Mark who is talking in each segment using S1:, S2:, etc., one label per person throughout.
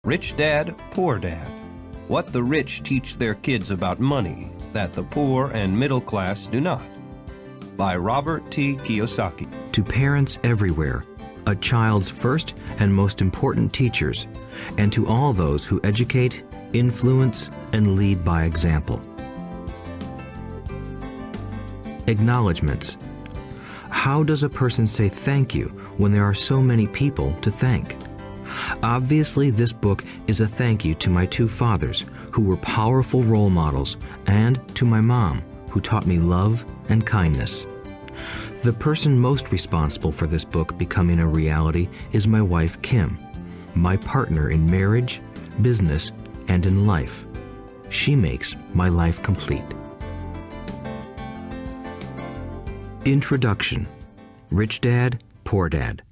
S1: Rich Dad, Poor Dad. What the rich teach their kids about money that the poor and middle class do not. By Robert T. Kiyosaki.
S2: To parents everywhere, a child's first and most important teachers, and to all those who educate, influence, and lead by example. Acknowledgements. How does a person say thank you when there are so many people to thank? Obviously, this book is a thank you to my two fathers, who were powerful role models, and to my mom, who taught me love and kindness. The person most responsible for this book becoming a reality is my wife, Kim, my partner in marriage, business, and in life. She makes my life complete. Introduction. Rich Dad, Poor Dad.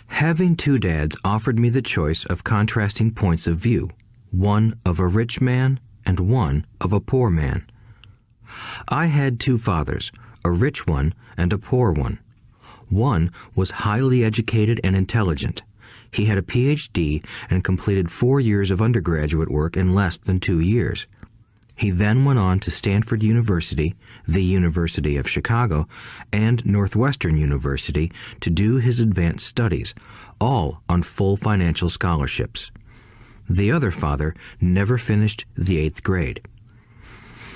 S2: Having two dads offered me the choice of contrasting points of view, one of a rich man and one of a poor man. I had two fathers, a rich one and a poor one. One was highly educated and intelligent. He had a PhD and completed 4 years of undergraduate work in less than 2 years. He then went on to Stanford University, the University of Chicago, and Northwestern University to do his advanced studies, all on full financial scholarships. The other father never finished the 8th grade.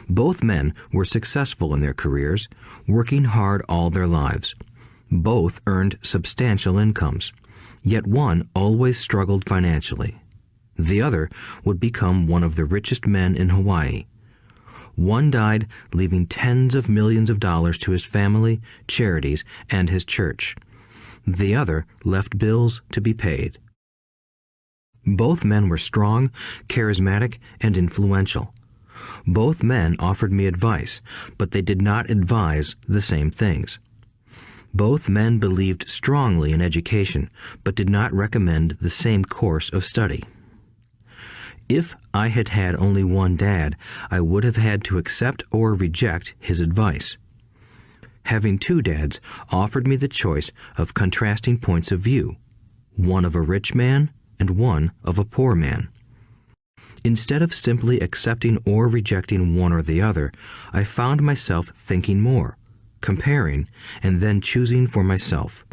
S2: Both men were successful in their careers, working hard all their lives. Both earned substantial incomes, yet one always struggled financially. The other would become one of the richest men in Hawaii. One died, leaving tens of millions of dollars to his family, charities, and his church. The other left bills to be paid. Both men were strong, charismatic, and influential. Both men offered me advice, but they did not advise the same things. Both men believed strongly in education, but did not recommend the same course of study. If I had had only one dad, I would have had to accept or reject his advice. Having two dads offered me the choice of contrasting points of view, one of a rich man and one of a poor man. Instead of simply accepting or rejecting one or the other, I found myself thinking more, comparing, and then choosing for myself.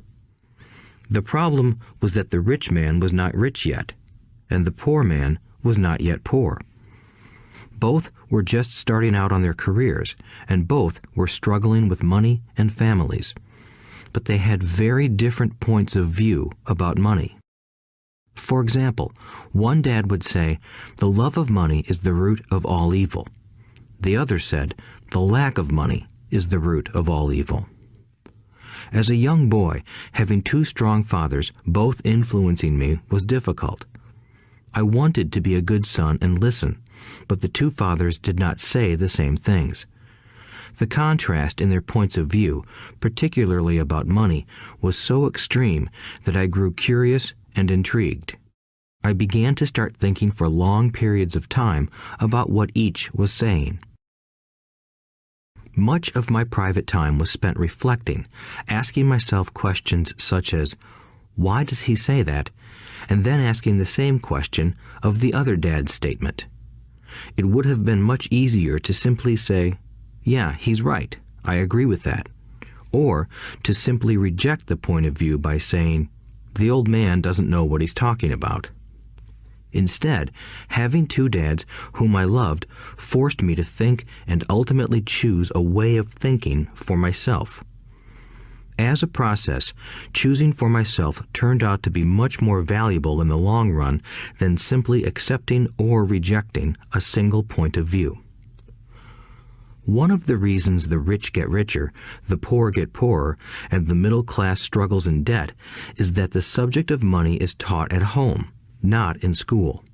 S2: The problem was that the rich man was not rich yet, and the poor man was not yet poor. Both were just starting out on their careers, and both were struggling with money and families. But they had very different points of view about money. For example, one dad would say, "The love of money is the root of all evil." The other said, "The lack of money is the root of all evil." As a young boy, having two strong fathers, both influencing me, was difficult. I wanted to be a good son and listen, but the two fathers did not say the same things. The contrast in their points of view, particularly about money, was so extreme that I grew curious and intrigued. I began to start thinking for long periods of time about what each was saying. Much of my private time was spent reflecting, asking myself questions such as, "Why does he say that?" and then asking the same question of the other dad's statement. It would have been much easier to simply say, "Yeah, he's right, I agree with that," or to simply reject the point of view by saying, "The old man doesn't know what he's talking about." Instead, having two dads whom I loved forced me to think and ultimately choose a way of thinking for myself. As a process, choosing for myself turned out to be much more valuable in the long run than simply accepting or rejecting a single point of view. One of the reasons the rich get richer, the poor get poorer, and the middle class struggles in debt is that the subject of money is taught at home, not in school.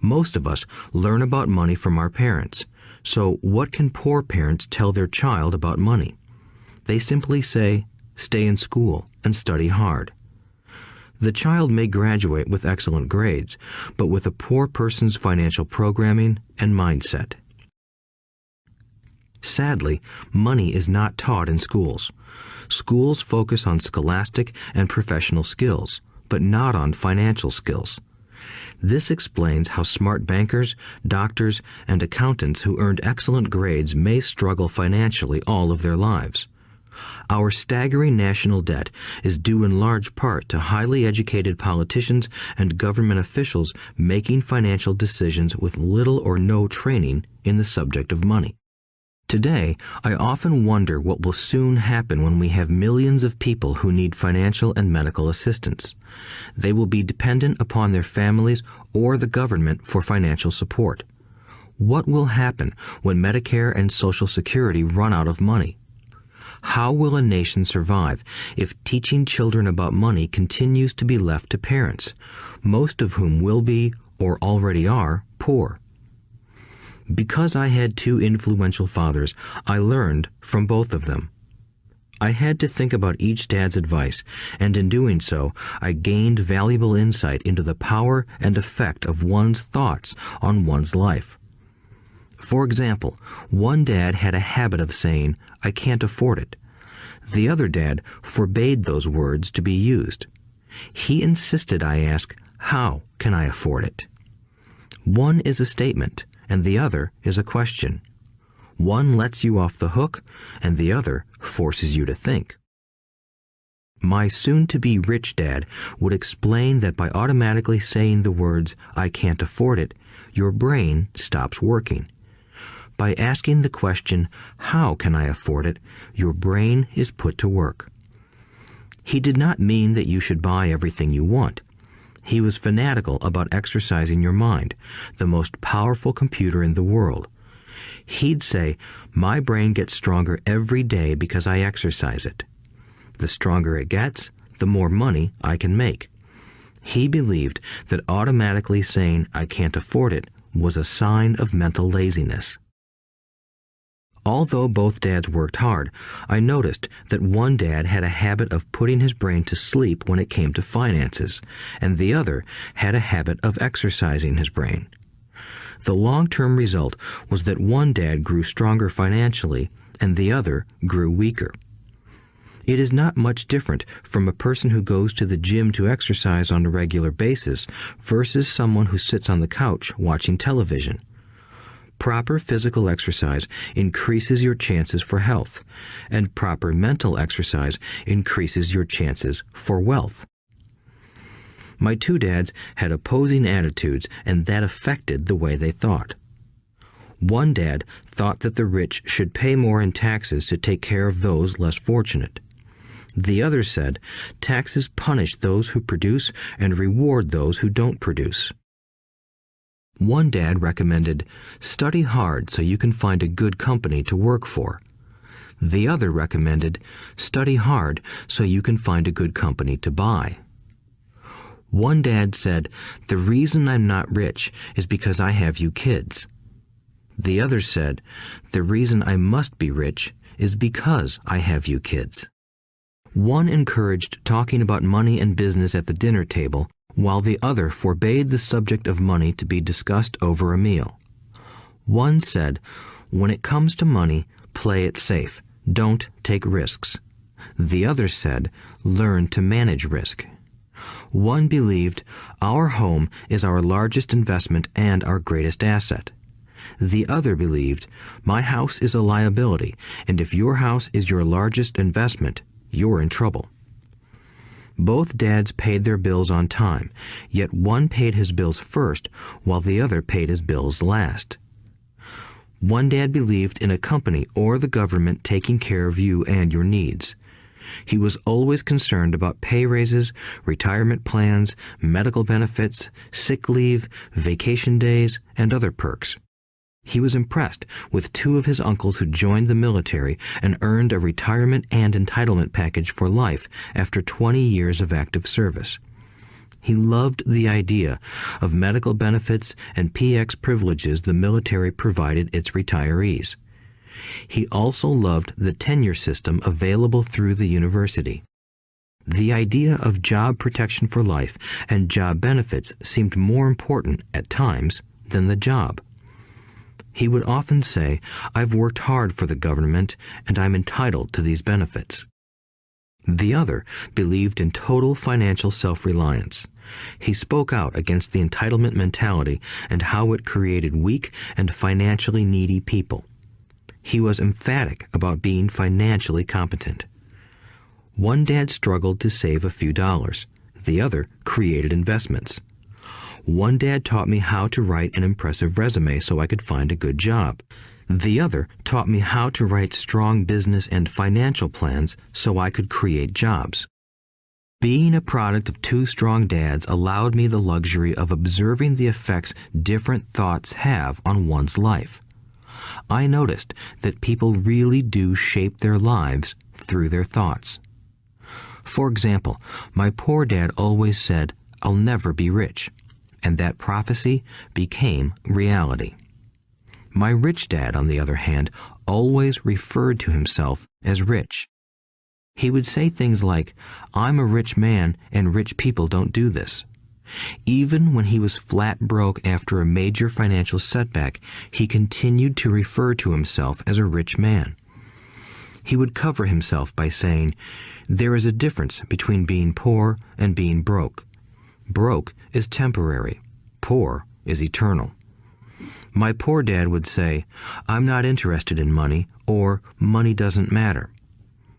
S2: Most of us learn about money from our parents, so what can poor parents tell their child about money? They simply say, "Stay in school and study hard." The child may graduate with excellent grades, but with a poor person's financial programming and mindset. Sadly, money is not taught in schools. Schools focus on scholastic and professional skills, but not on financial skills. This explains how smart bankers, doctors, and accountants who earned excellent grades may struggle financially all of their lives. Our staggering national debt is due in large part to highly educated politicians and government officials making financial decisions with little or no training in the subject of money. Today, I often wonder what will soon happen when we have millions of people who need financial and medical assistance. They will be dependent upon their families or the government for financial support. What will happen when Medicare and Social Security run out of money? How will a nation survive if teaching children about money continues to be left to parents, most of whom will be, or already are, poor? Because I had two influential fathers, I learned from both of them. I had to think about each dad's advice, and in doing so, I gained valuable insight into the power and effect of one's thoughts on one's life. For example, one dad had a habit of saying, "I can't afford it." The other dad forbade those words to be used. He insisted I ask, "How can I afford it?" One is a statement, and the other is a question. One lets you off the hook, and the other forces you to think. My soon-to-be rich dad would explain that by automatically saying the words, "I can't afford it," your brain stops working. By asking the question, "How can I afford it?" your brain is put to work. He did not mean that you should buy everything you want. He was fanatical about exercising your mind, the most powerful computer in the world. He'd say, "My brain gets stronger every day because I exercise it. The stronger it gets, the more money I can make." He believed that automatically saying, "I can't afford it," was a sign of mental laziness. Although both dads worked hard, I noticed that one dad had a habit of putting his brain to sleep when it came to finances, and the other had a habit of exercising his brain. The long-term result was that one dad grew stronger financially, and the other grew weaker. It is not much different from a person who goes to the gym to exercise on a regular basis versus someone who sits on the couch watching television. Proper physical exercise increases your chances for health, and proper mental exercise increases your chances for wealth. My two dads had opposing attitudes, and that affected the way they thought. One dad thought that the rich should pay more in taxes to take care of those less fortunate. The other said, taxes punish those who produce and reward those who don't produce. One dad recommended, study hard so you can find a good company to work for. The other recommended, study hard so you can find a good company to buy. One dad said, the reason I'm not rich is because I have you kids. The other said, the reason I must be rich is because I have you kids. One encouraged talking about money and business at the dinner table, while the other forbade the subject of money to be discussed over a meal. One said, when it comes to money, play it safe, don't take risks. The other said, learn to manage risk. One believed, our home is our largest investment and our greatest asset. The other believed, my house is a liability, and if your house is your largest investment, you're in trouble. Both dads paid their bills on time, yet one paid his bills first while the other paid his bills last. One dad believed in a company or the government taking care of you and your needs. He was always concerned about pay raises, retirement plans, medical benefits, sick leave, vacation days, and other perks. He was impressed with two of his uncles who joined the military and earned a retirement and entitlement package for life after 20 years of active service. He loved the idea of medical benefits and PX privileges the military provided its retirees. He also loved the tenure system available through the university. The idea of job protection for life and job benefits seemed more important at times than the job. He would often say, I've worked hard for the government and I'm entitled to these benefits. The other believed in total financial self-reliance. He spoke out against the entitlement mentality and how it created weak and financially needy people. He was emphatic about being financially competent. One dad struggled to save a few dollars. The other created investments. One dad taught me how to write an impressive resume so I could find a good job. The other taught me how to write strong business and financial plans so I could create jobs. Being a product of two strong dads allowed me the luxury of observing the effects different thoughts have on one's life. I noticed that people really do shape their lives through their thoughts. For example, my poor dad always said, "I'll never be rich," and that prophecy became reality. My rich dad, on the other hand, always referred to himself as rich. He would say things like, "I'm a rich man and rich people don't do this." Even when he was flat broke after a major financial setback, he continued to refer to himself as a rich man. He would cover himself by saying, "There is a difference between being poor and being broke. Broke is temporary. Poor is eternal." My poor dad would say, "I'm not interested in money," or "money doesn't matter."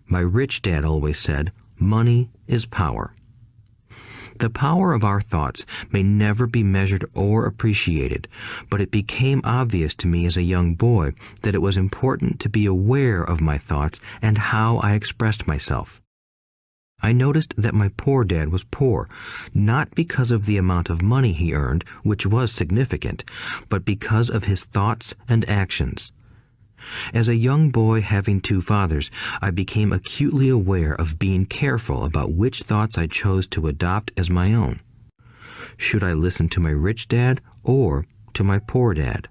S2: My rich dad always said, "Money is power." The power of our thoughts may never be measured or appreciated, but it became obvious to me as a young boy that it was important to be aware of my thoughts and how I expressed myself. I noticed that my poor dad was poor, not because of the amount of money he earned, which was significant, but because of his thoughts and actions. As a young boy having two fathers, I became acutely aware of being careful about which thoughts I chose to adopt as my own. Should I listen to my rich dad or to my poor dad?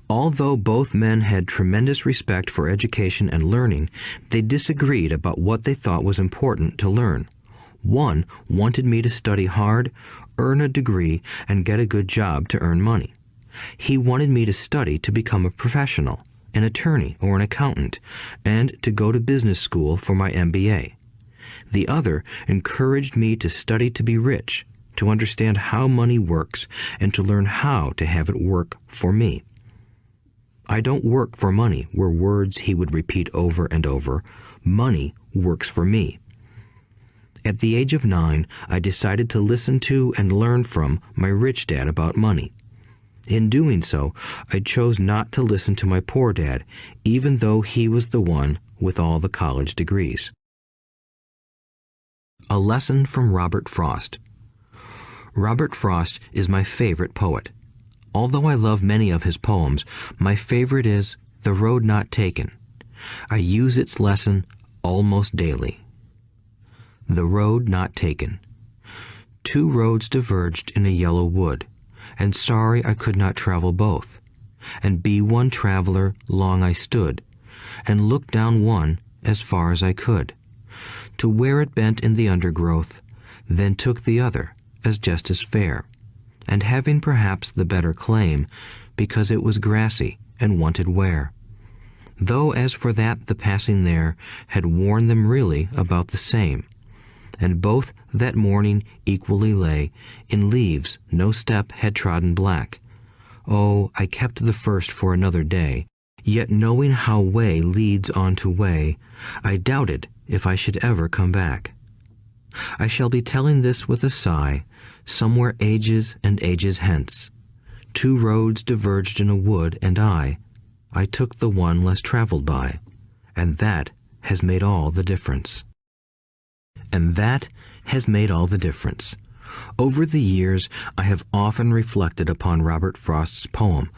S2: Although both men had tremendous respect for education and learning, they disagreed about what they thought was important to learn. One wanted me to study hard, earn a degree, and get a good job to earn money. He wanted me to study to become a professional, an attorney or an accountant, and to go to business school for my MBA. The other encouraged me to study to be rich, to understand how money works, and to learn how to have it work for me. "I don't work for money" were words he would repeat over and over. "Money works for me." At the age of 9, I decided to listen to and learn from my rich dad about money. In doing so, I chose not to listen to my poor dad, even though he was the one with all the college degrees. A lesson from Robert Frost. Robert Frost is my favorite poet. Although I love many of his poems, my favorite is "The Road Not Taken." I use its lesson almost daily. The road not taken. Two roads diverged in a yellow wood, and sorry I could not travel both. And be one traveler long I stood, and looked down one as far as I could, to where it bent in the undergrowth, then took the other as just as fair, and having perhaps the better claim, because it was grassy and wanted wear. Though as for that the passing there had worn them really about the same, and both that morning equally lay in leaves no step had trodden black. Oh, I kept the first for another day, yet knowing how way leads on to way, I doubted if I should ever come back. I shall be telling this with a sigh, somewhere ages and ages hence. Two roads diverged in a wood, and I took the one less traveled by, and that has made all the difference. And that has made all the difference. Over the years, I have often reflected upon Robert Frost's poem.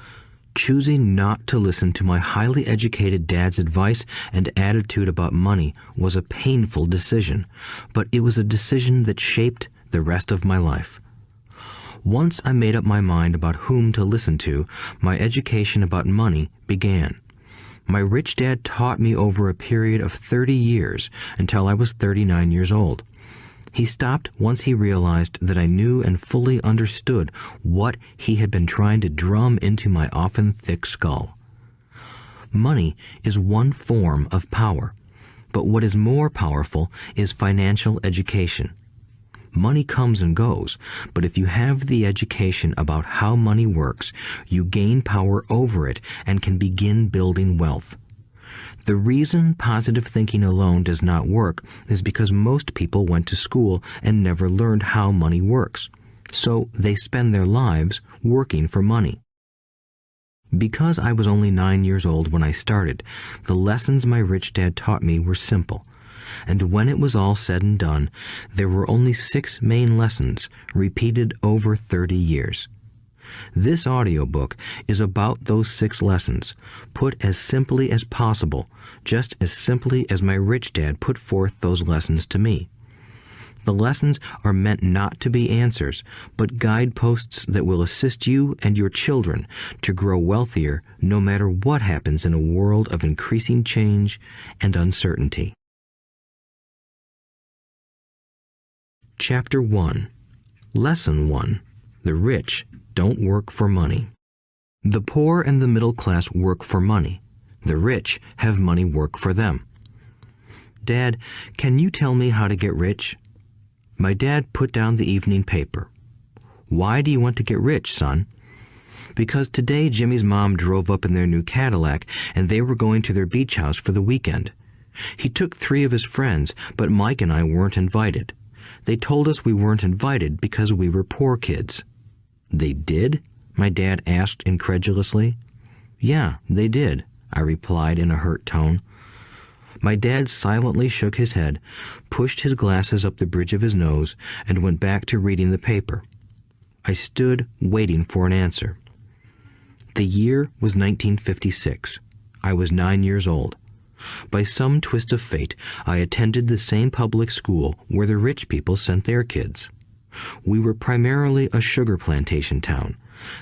S2: Choosing not to listen to my highly educated dad's advice and attitude about money was a painful decision, but it was a decision that shaped the rest of my life. Once I made up my mind about whom to listen to, my education about money began. My rich dad taught me over a period of 30 years until I was 39 years old. He stopped once he realized that I knew and fully understood what he had been trying to drum into my often thick skull. Money is one form of power, but what is more powerful is financial education. Money comes and goes, but if you have the education about how money works, you gain power over it and can begin building wealth. The reason positive thinking alone does not work is because most people went to school and never learned how money works, so they spend their lives working for money. Because I was only 9 years old when I started, the lessons my rich dad taught me were simple. And when it was all said and done, there were only 6 main lessons, repeated over 30 years. This audiobook is about those 6 lessons, put as simply as possible, just as simply as my rich dad put forth those lessons to me. The lessons are meant not to be answers, but guideposts that will assist you and your children to grow wealthier no matter what happens in a world of increasing change and uncertainty. Chapter 1. Lesson 1. The rich don't work for money. The poor and the middle class work for money. The rich have money work for them. Dad, can you tell me how to get rich? My dad put down the evening paper. Why do you want to get rich, son? Because today Jimmy's mom drove up in their new Cadillac and they were going to their beach house for the weekend. He took 3 of his friends, but Mike and I weren't invited. They told us we weren't invited because we were poor kids. They did? My dad asked incredulously. Yeah, they did, I replied in a hurt tone. My dad silently shook his head, pushed his glasses up the bridge of his nose, and went back to reading the paper. I stood waiting for an answer. The year was 1956. I was 9 years old. By some twist of fate, I attended the same public school where the rich people sent their kids. We were primarily a sugar plantation town.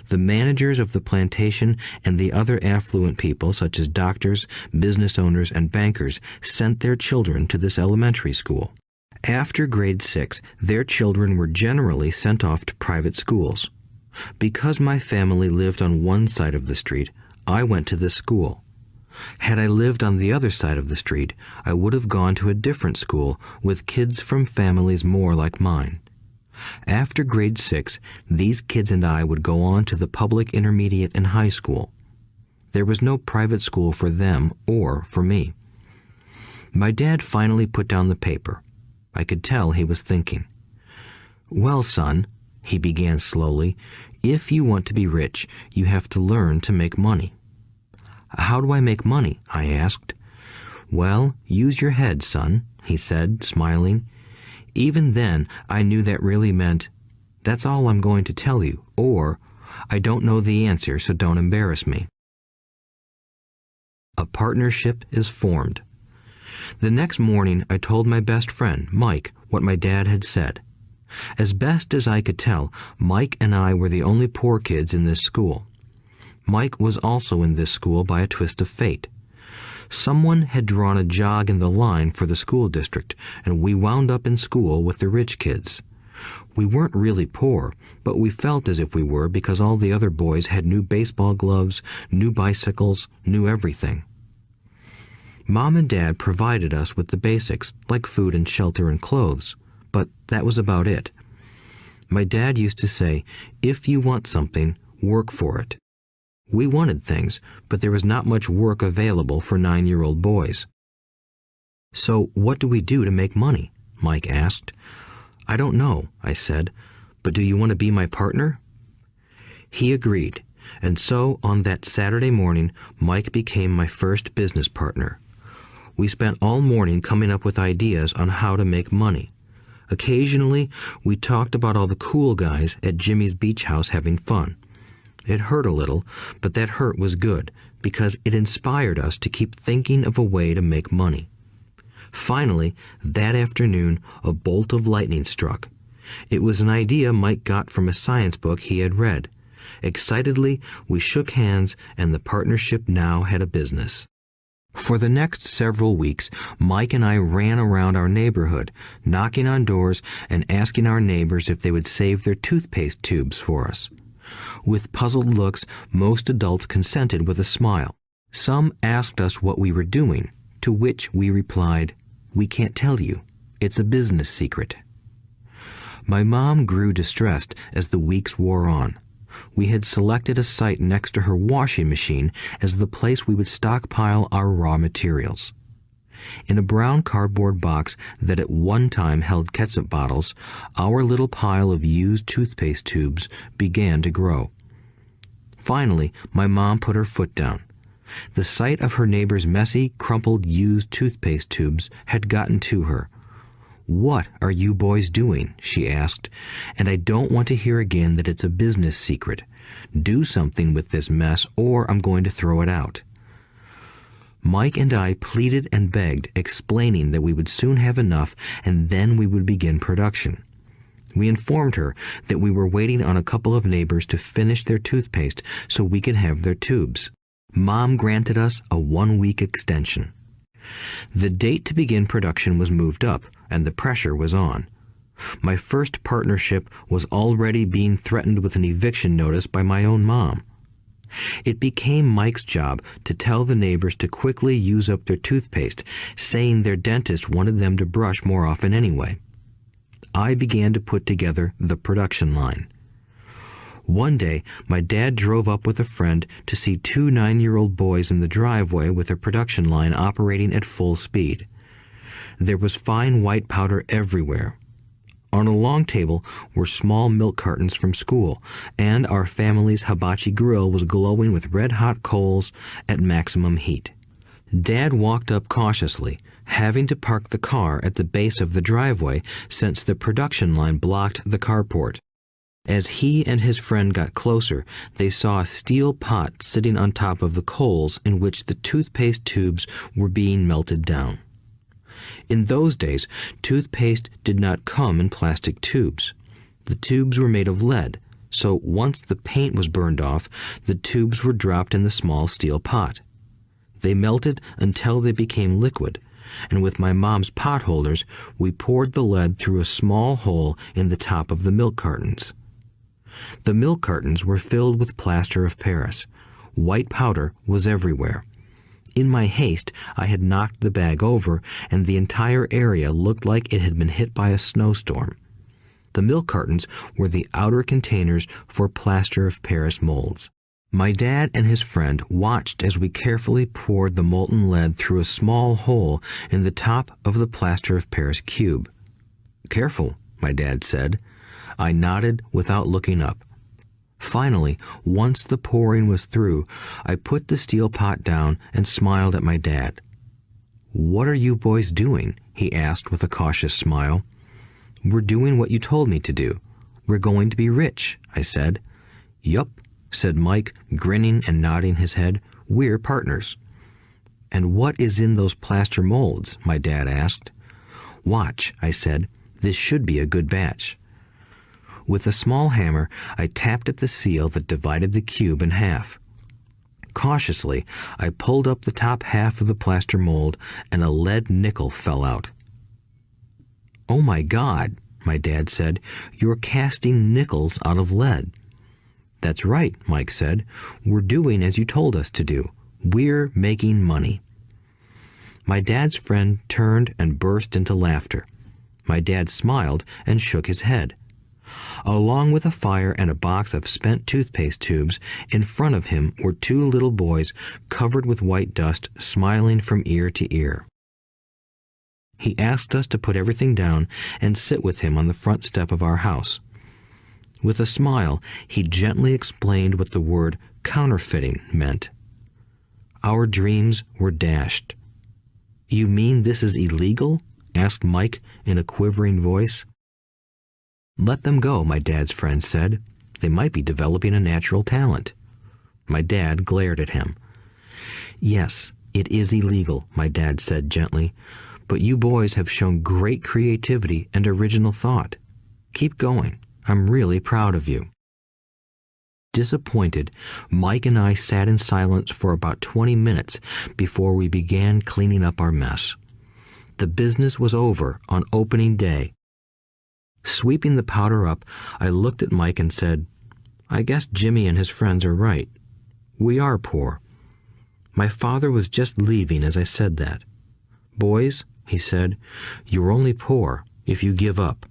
S2: The managers of the plantation and the other affluent people, such as doctors, business owners, and bankers, sent their children to this elementary school. After grade 6, their children were generally sent off to private schools. Because my family lived on one side of the street, I went to this school. Had I lived on the other side of the street, I would have gone to a different school with kids from families more like mine. After grade 6, these kids and I would go on to the public intermediate and high school. There was no private school for them or for me. My dad finally put down the paper. I could tell he was thinking. Well, son, he began slowly, if you want to be rich, you have to learn to make money. How do I make money? I asked. Well, use your head, son, he said, smiling. Even then, I knew that really meant, that's all I'm going to tell you, or, I don't know the answer, so don't embarrass me. A partnership is formed. The next morning, I told my best friend, Mike, what my dad had said. As best as I could tell, Mike and I were the only poor kids in this school. Mike was also in this school by a twist of fate. Someone had drawn a jog in the line for the school district, and we wound up in school with the rich kids. We weren't really poor, but we felt as if we were because all the other boys had new baseball gloves, new bicycles, new everything. Mom and Dad provided us with the basics, like food and shelter and clothes, but that was about it. My dad used to say, if you want something, work for it. We wanted things, but there was not much work available for 9-year-old boys. So what do we do to make money? Mike asked. I don't know, I said, but do you want to be my partner? He agreed, and so on that Saturday morning, Mike became my first business partner. We spent all morning coming up with ideas on how to make money. Occasionally, we talked about all the cool guys at Jimmy's beach house having fun. It hurt a little, but that hurt was good, because it inspired us to keep thinking of a way to make money. Finally, that afternoon, a bolt of lightning struck. It was an idea Mike got from a science book he had read. Excitedly, we shook hands, and the partnership now had a business. For the next several weeks, Mike and I ran around our neighborhood, knocking on doors and asking our neighbors if they would save their toothpaste tubes for us. With puzzled looks, most adults consented with a smile. Some asked us what we were doing, to which we replied, "We can't tell you. It's a business secret." My mom grew distressed as the weeks wore on. We had selected a site next to her washing machine as the place we would stockpile our raw materials. In a brown cardboard box that at one time held ketchup bottles, our little pile of used toothpaste tubes began to grow. Finally, my mom put her foot down. The sight of her neighbor's messy, crumpled used toothpaste tubes had gotten to her. "What are you boys doing?" she asked, "and I don't want to hear again that it's a business secret. Do something with this mess or I'm going to throw it out." Mike and I pleaded and begged, explaining that we would soon have enough and then we would begin production. We informed her that we were waiting on a couple of neighbors to finish their toothpaste so we could have their tubes. Mom granted us a 1-week extension. The date to begin production was moved up, and the pressure was on. My first partnership was already being threatened with an eviction notice by my own mom. It became Mike's job to tell the neighbors to quickly use up their toothpaste, saying their dentist wanted them to brush more often anyway. I began to put together the production line. One day, my dad drove up with a friend to see 2 9-year-old boys in the driveway with a production line operating at full speed. There was fine white powder everywhere. On a long table were small milk cartons from school, and our family's hibachi grill was glowing with red-hot coals at maximum heat. Dad walked up cautiously, having to park the car at the base of the driveway since the production line blocked the carport. As he and his friend got closer, they saw a steel pot sitting on top of the coals in which the toothpaste tubes were being melted down. In those days, toothpaste did not come in plastic tubes. The tubes were made of lead, so once the paint was burned off, the tubes were dropped in the small steel pot. They melted until they became liquid, and with my mom's pot holders, we poured the lead through a small hole in the top of the milk cartons. The milk cartons were filled with plaster of Paris. White powder was everywhere. In my haste, I had knocked the bag over, and the entire area looked like it had been hit by a snowstorm. The milk cartons were the outer containers for plaster of Paris molds. My dad and his friend watched as we carefully poured the molten lead through a small hole in the top of the plaster of Paris cube. "Careful," my dad said. I nodded without looking up. Finally, once the pouring was through, I put the steel pot down and smiled at my dad. "What are you boys doing?" he asked with a cautious smile. "We're doing what you told me to do. We're going to be rich," I said. "Yup," said Mike, grinning and nodding his head. "We're partners." "And what is in those plaster molds?" my dad asked. "Watch," I said. "This should be a good batch." With a small hammer, I tapped at the seal that divided the cube in half. Cautiously, I pulled up the top half of the plaster mold, and a lead nickel fell out. "Oh my God," my dad said, "you're casting nickels out of lead." "That's right," Mike said. "We're doing as you told us to do. We're making money." My dad's friend turned and burst into laughter. My dad smiled and shook his head. Along with a fire and a box of spent toothpaste tubes, in front of him were 2 little boys covered with white dust, smiling from ear to ear. He asked us to put everything down and sit with him on the front step of our house. With a smile, he gently explained what the word counterfeiting meant. Our dreams were dashed. "You mean this is illegal?" asked Mike in a quivering voice. "Let them go," my dad's friend said. "They might be developing a natural talent." My dad glared at him. "Yes, it is illegal," my dad said gently, "but you boys have shown great creativity and original thought. Keep going. I'm really proud of you." Disappointed, Mike and I sat in silence for about 20 minutes before we began cleaning up our mess. The business was over on opening day. Sweeping the powder up, I looked at Mike and said, "I guess Jimmy and his friends are right. We are poor." My father was just leaving as I said that. "Boys," he said, "you're only poor if you give up.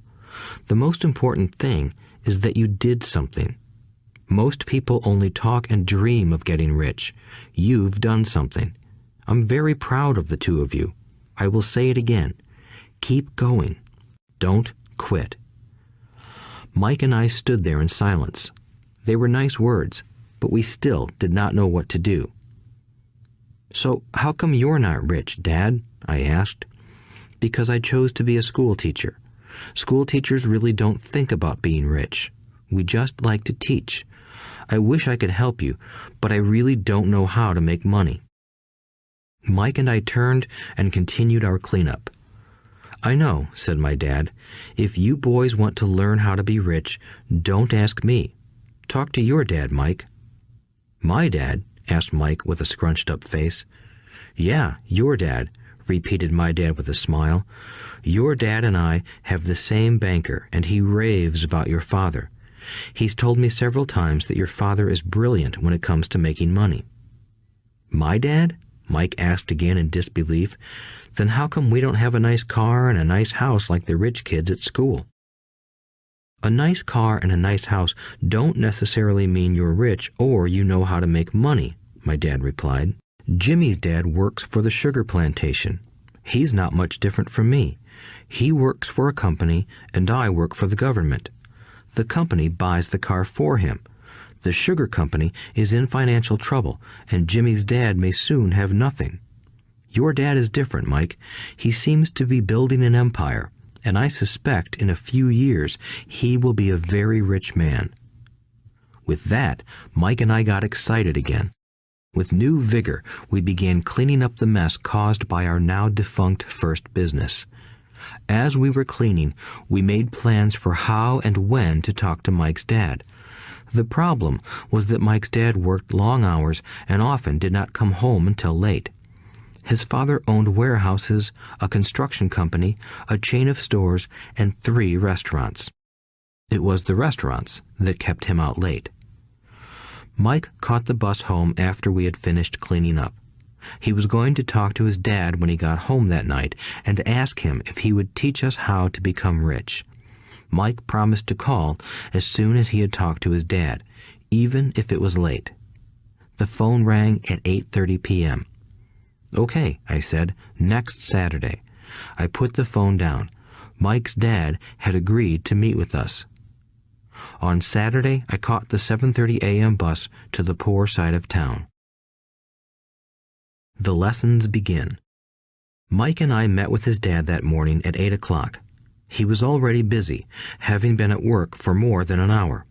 S2: The most important thing is that you did something. Most people only talk and dream of getting rich. You've done something. I'm very proud of the two of you. I will say it again. Keep going. Don't quit." Mike and I stood there in silence. They were nice words, but we still did not know what to do. "So how come you're not rich, Dad?" I asked. "Because I chose to be a school teacher. School teachers really don't think about being rich. We just like to teach. I wish I could help you, but I really don't know how to make money." Mike and I turned and continued our cleanup. "I know," said my dad. "If you boys want to learn how to be rich, don't ask me. Talk to your dad, Mike." "My dad?" asked Mike with a scrunched-up face. "Yeah, your dad," repeated my dad with a smile. "Your dad and I have the same banker, and he raves about your father. He's told me several times that your father is brilliant when it comes to making money." "My dad?" Mike asked again in disbelief. "Then how come we don't have a nice car and a nice house like the rich kids at school?" "A nice car and a nice house don't necessarily mean you're rich or you know how to make money," my dad replied. "Jimmy's dad works for the sugar plantation. He's not much different from me. He works for a company and I work for the government. The company buys the car for him. The sugar company is in financial trouble, and Jimmy's dad may soon have nothing. Your dad is different, Mike. He seems to be building an empire, and I suspect in a few years he will be a very rich man." With that, Mike and I got excited again. With new vigor, we began cleaning up the mess caused by our now defunct first business. As we were cleaning, we made plans for how and when to talk to Mike's dad. The problem was that Mike's dad worked long hours and often did not come home until late. His father owned warehouses, a construction company, a chain of stores, and 3 restaurants. It was the restaurants that kept him out late. Mike caught the bus home after we had finished cleaning up. He was going to talk to his dad when he got home that night and ask him if he would teach us how to become rich. Mike promised to call as soon as he had talked to his dad, even if it was late. The phone rang at 8:30 p.m. "Okay," I said, "next Saturday." I put the phone down. Mike's dad had agreed to meet with us. On Saturday, I caught the 7:30 a.m. bus to the poor side of town. The lessons begin. Mike and I met with his dad that morning at 8 o'clock. He was already busy, having been at work for more than an hour.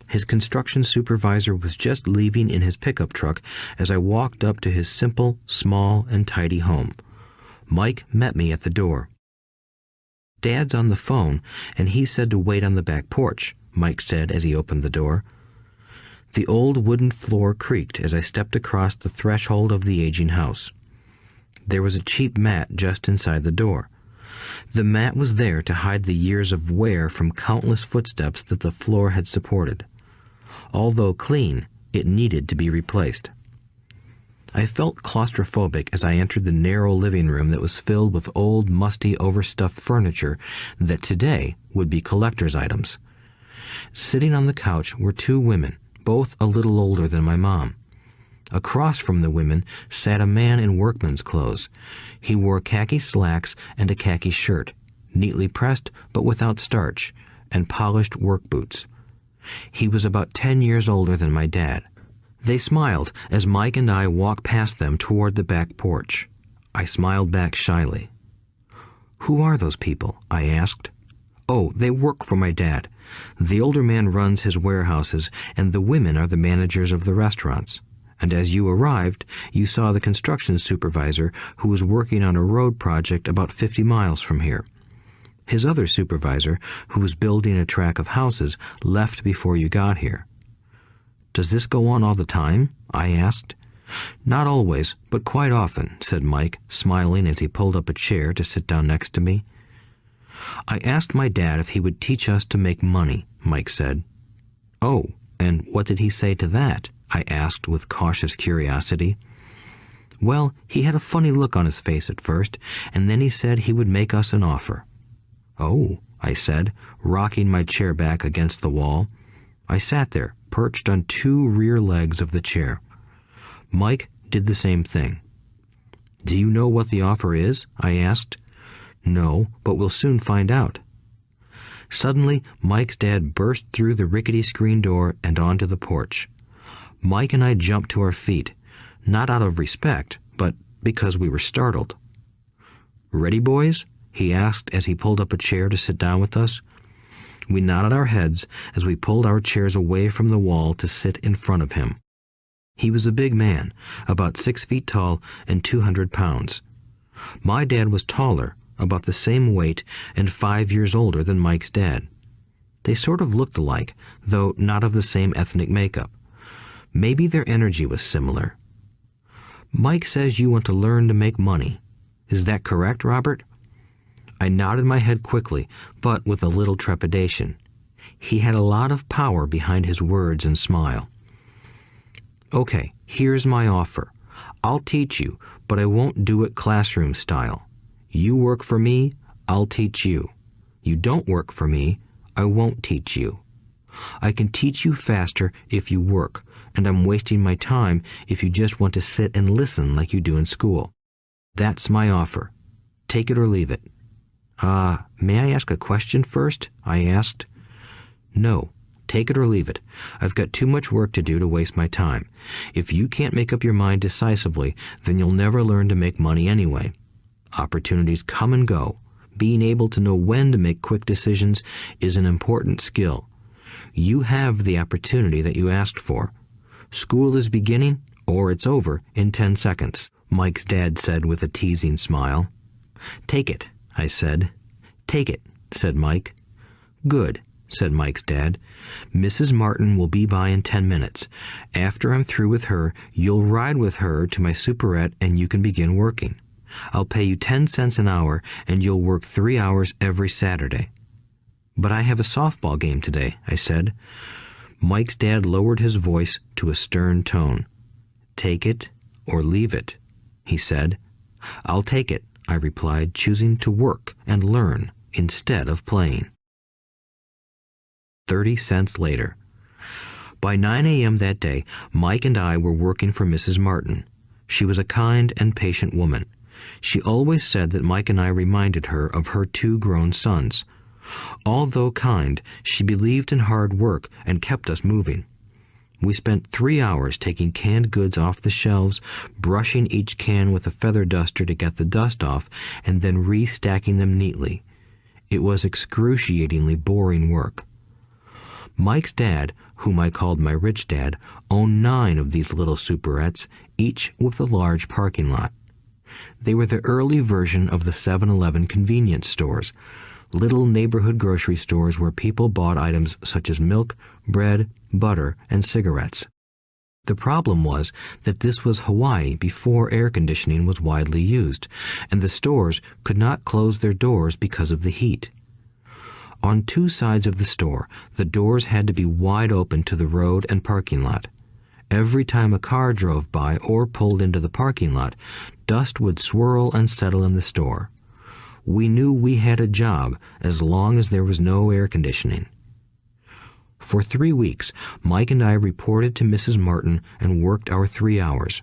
S2: His construction supervisor was just leaving in his pickup truck as I walked up to his simple, small, and tidy home. Mike met me at the door. "Dad's on the phone, and he said to wait on the back porch," Mike said as he opened the door. The old wooden floor creaked as I stepped across the threshold of the aging house. There was a cheap mat just inside the door. The mat was there to hide the years of wear from countless footsteps that the floor had supported. Although clean, it needed to be replaced. I felt claustrophobic as I entered the narrow living room that was filled with old, musty, overstuffed furniture that today would be collector's items. Sitting on the couch were 2 women, both a little older than my mom. Across from the women sat a man in workman's clothes. He wore khaki slacks and a khaki shirt, neatly pressed but without starch, and polished work boots. He was about 10 years older than my dad. They smiled as Mike and I walked past them toward the back porch. I smiled back shyly. "Who are those people?" I asked. "Oh, they work for my dad. The older man runs his warehouses, and the women are the managers of the restaurants. And as you arrived, you saw the construction supervisor who was working on a road project about 50 miles from here. His other supervisor, who was building a track of houses, left before you got here." "Does this go on all the time?" I asked. "Not always, but quite often," said Mike, smiling as he pulled up a chair to sit down next to me. "I asked my dad if he would teach us to make money," Mike said. "Oh, and what did he say to that?" I asked with cautious curiosity. "Well, he had a funny look on his face at first, and then he said he would make us an offer." "Oh," I said, rocking my chair back against the wall. I sat there, perched on two rear legs of the chair. Mike did the same thing. "Do you know what the offer is?" I asked. "No, but we'll soon find out." Suddenly, Mike's dad burst through the rickety screen door and onto the porch. Mike and I jumped to our feet, not out of respect, but because we were startled. "Ready, boys?" he asked as he pulled up a chair to sit down with us. We nodded our heads as we pulled our chairs away from the wall to sit in front of him. He was a big man, about 6 feet tall and 200 pounds. My dad was taller, about the same weight, and 5 years older than Mike's dad. They sort of looked alike, though not of the same ethnic makeup. Maybe their energy was similar. "Mike says you want to learn to make money. Is that correct, Robert?" I nodded my head quickly, but with a little trepidation. He had a lot of power behind his words and smile. "Okay, here's my offer. I'll teach you, but I won't do it classroom style. You work for me, I'll teach you. You don't work for me, I won't teach you. I can teach you faster if you work, and I'm wasting my time if you just want to sit and listen like you do in school. That's my offer. Take it or leave it." May I ask a question first?" I asked. "No. Take it or leave it. I've got too much work to do to waste my time. If you can't make up your mind decisively, then you'll never learn to make money anyway. Opportunities come and go. Being able to know when to make quick decisions is an important skill. You have the opportunity that you asked for. School is beginning, or it's over in 10 seconds, Mike's dad said with a teasing smile. "Take it," I said. "Take it," said Mike. "Good," said Mike's dad. "Mrs. Martin will be by in 10 minutes. After I'm through with her, you'll ride with her to my superette and you can begin working. I'll pay you 10 cents an hour and you'll work 3 hours every Saturday." "But I have a softball game today," I said. Mike's dad lowered his voice to a stern tone. "Take it or leave it," he said. "I'll take it," I replied, choosing to work and learn instead of playing. 30 cents later. By 9 a.m. that day, Mike and I were working for Mrs. Martin. She was a kind and patient woman. She always said that Mike and I reminded her of her 2 grown sons. Although kind, she believed in hard work and kept us moving. We spent 3 hours taking canned goods off the shelves, brushing each can with a feather duster to get the dust off, and then restacking them neatly. It was excruciatingly boring work. Mike's dad, whom I called my rich dad, owned 9 of these little superettes, each with a large parking lot. They were the early version of the 7-Eleven convenience stores, little neighborhood grocery stores where people bought items such as milk, bread, butter, and cigarettes. The problem was that this was Hawaii before air conditioning was widely used, and the stores could not close their doors because of the heat. On 2 sides of the store, the doors had to be wide open to the road and parking lot. Every time a car drove by or pulled into the parking lot, dust would swirl and settle in the store. We knew we had a job as long as there was no air conditioning. For 3 weeks, Mike and I reported to Mrs. Martin and worked our 3 hours.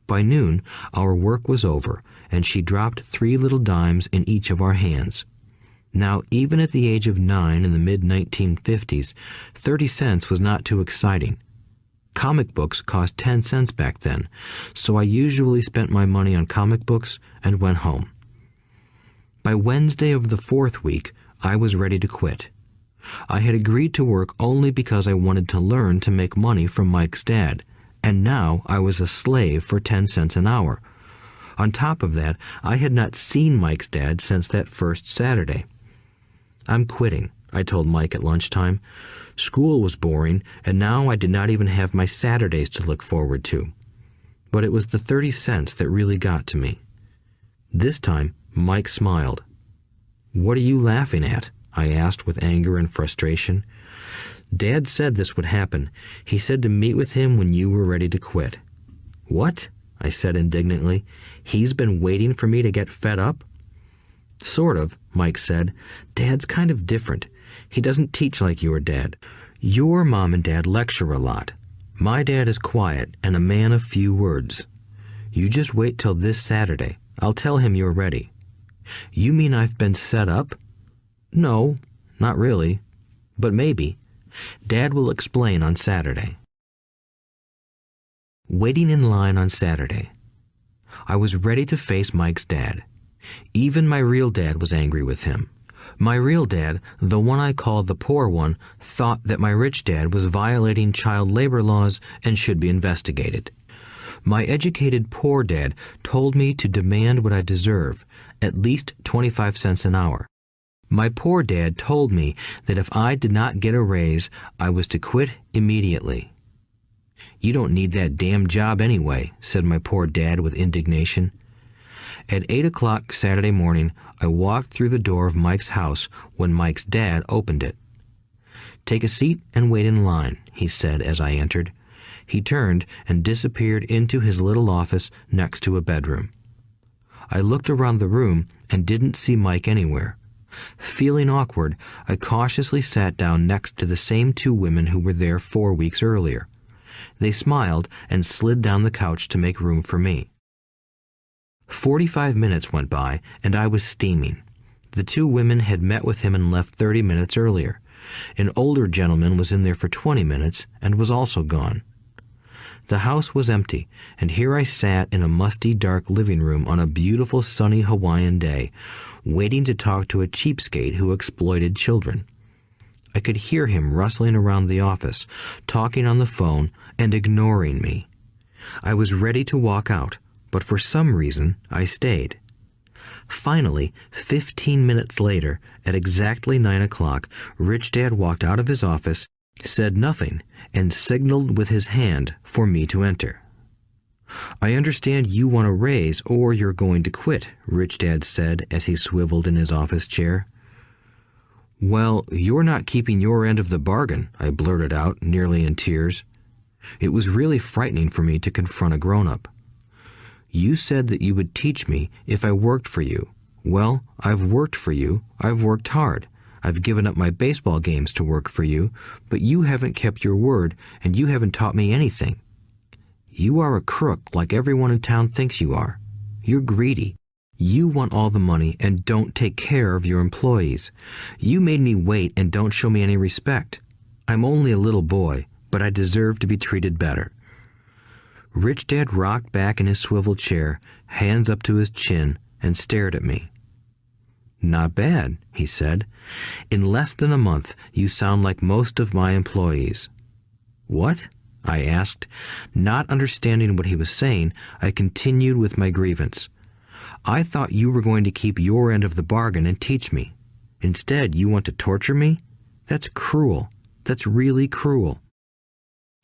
S2: By noon, our work was over, and she dropped 3 little dimes in each of our hands. Now, even at the age of 9 in the mid-1950s, 30 cents was not too exciting. Comic books cost 10 cents back then, so I usually spent my money on comic books and went home. By Wednesday of the 4th week, I was ready to quit. I had agreed to work only because I wanted to learn to make money from Mike's dad, and now I was a slave for 10 cents an hour. On top of that, I had not seen Mike's dad since that first Saturday. "I'm quitting," I told Mike at lunchtime. School was boring, and now I did not even have my Saturdays to look forward to. But it was the 30 cents that really got to me. This time, Mike smiled. "What are you laughing at?" I asked with anger and frustration. "Dad said this would happen. He said to meet with him when you were ready to quit." "What?" I said indignantly. "He's been waiting for me to get fed up?" Sort of, Mike said. Dad's kind of different. He doesn't teach like your dad. Your mom and dad lecture a lot. My dad is quiet and a man of few words. You just wait till this Saturday. I'll tell him you're ready. You mean I've been set up? No, not really. But maybe. Dad will explain on Saturday. Waiting in line on Saturday. I was ready to face Mike's dad. Even my real dad was angry with him. My real dad, the one I called the poor one, thought that my rich dad was violating child labor laws and should be investigated. My educated poor dad told me to demand what I deserve, at least 25 cents an hour. My poor dad told me that if I did not get a raise, I was to quit immediately. You don't need that damn job anyway, said my poor dad with indignation. At 8 o'clock Saturday morning, I walked through the door of Mike's house when Mike's dad opened it. Take a seat and wait in line, he said as I entered. He turned and disappeared into his little office next to a bedroom. I looked around the room and didn't see Mike anywhere. Feeling awkward, I cautiously sat down next to the same two women who were there 4 weeks earlier. They smiled and slid down the couch to make room for me. 45 minutes went by, and I was steaming. The two women had met with him and left 30 minutes earlier. An older gentleman was in there for 20 minutes and was also gone. The house was empty, and here I sat in a musty, dark living room on a beautiful, sunny Hawaiian day, waiting to talk to a cheapskate who exploited children. I could hear him rustling around the office, talking on the phone, and ignoring me. I was ready to walk out, but for some reason I stayed. Finally, 15 minutes later, at exactly 9 o'clock, Rich Dad walked out of his office, said nothing, and signaled with his hand for me to enter. I understand you want a raise or you're going to quit, Rich Dad said as he swiveled in his office chair. Well, you're not keeping your end of the bargain, I blurted out, nearly in tears. It was really frightening for me to confront a grown-up. You said that you would teach me if I worked for you. Well, I've worked for you. I've worked hard. I've given up my baseball games to work for you, but you haven't kept your word, and you haven't taught me anything. You are a crook like everyone in town thinks you are. You're greedy. You want all the money and don't take care of your employees. You made me wait and don't show me any respect. I'm only a little boy, but I deserve to be treated better. Rich Dad rocked back in his swivel chair, hands up to his chin, and stared at me. Not bad, he said. In less than a month, you sound like most of my employees. What? I asked. Not understanding what he was saying, I continued with my grievance. I thought you were going to keep your end of the bargain and teach me. Instead, you want to torture me? That's cruel. That's really cruel.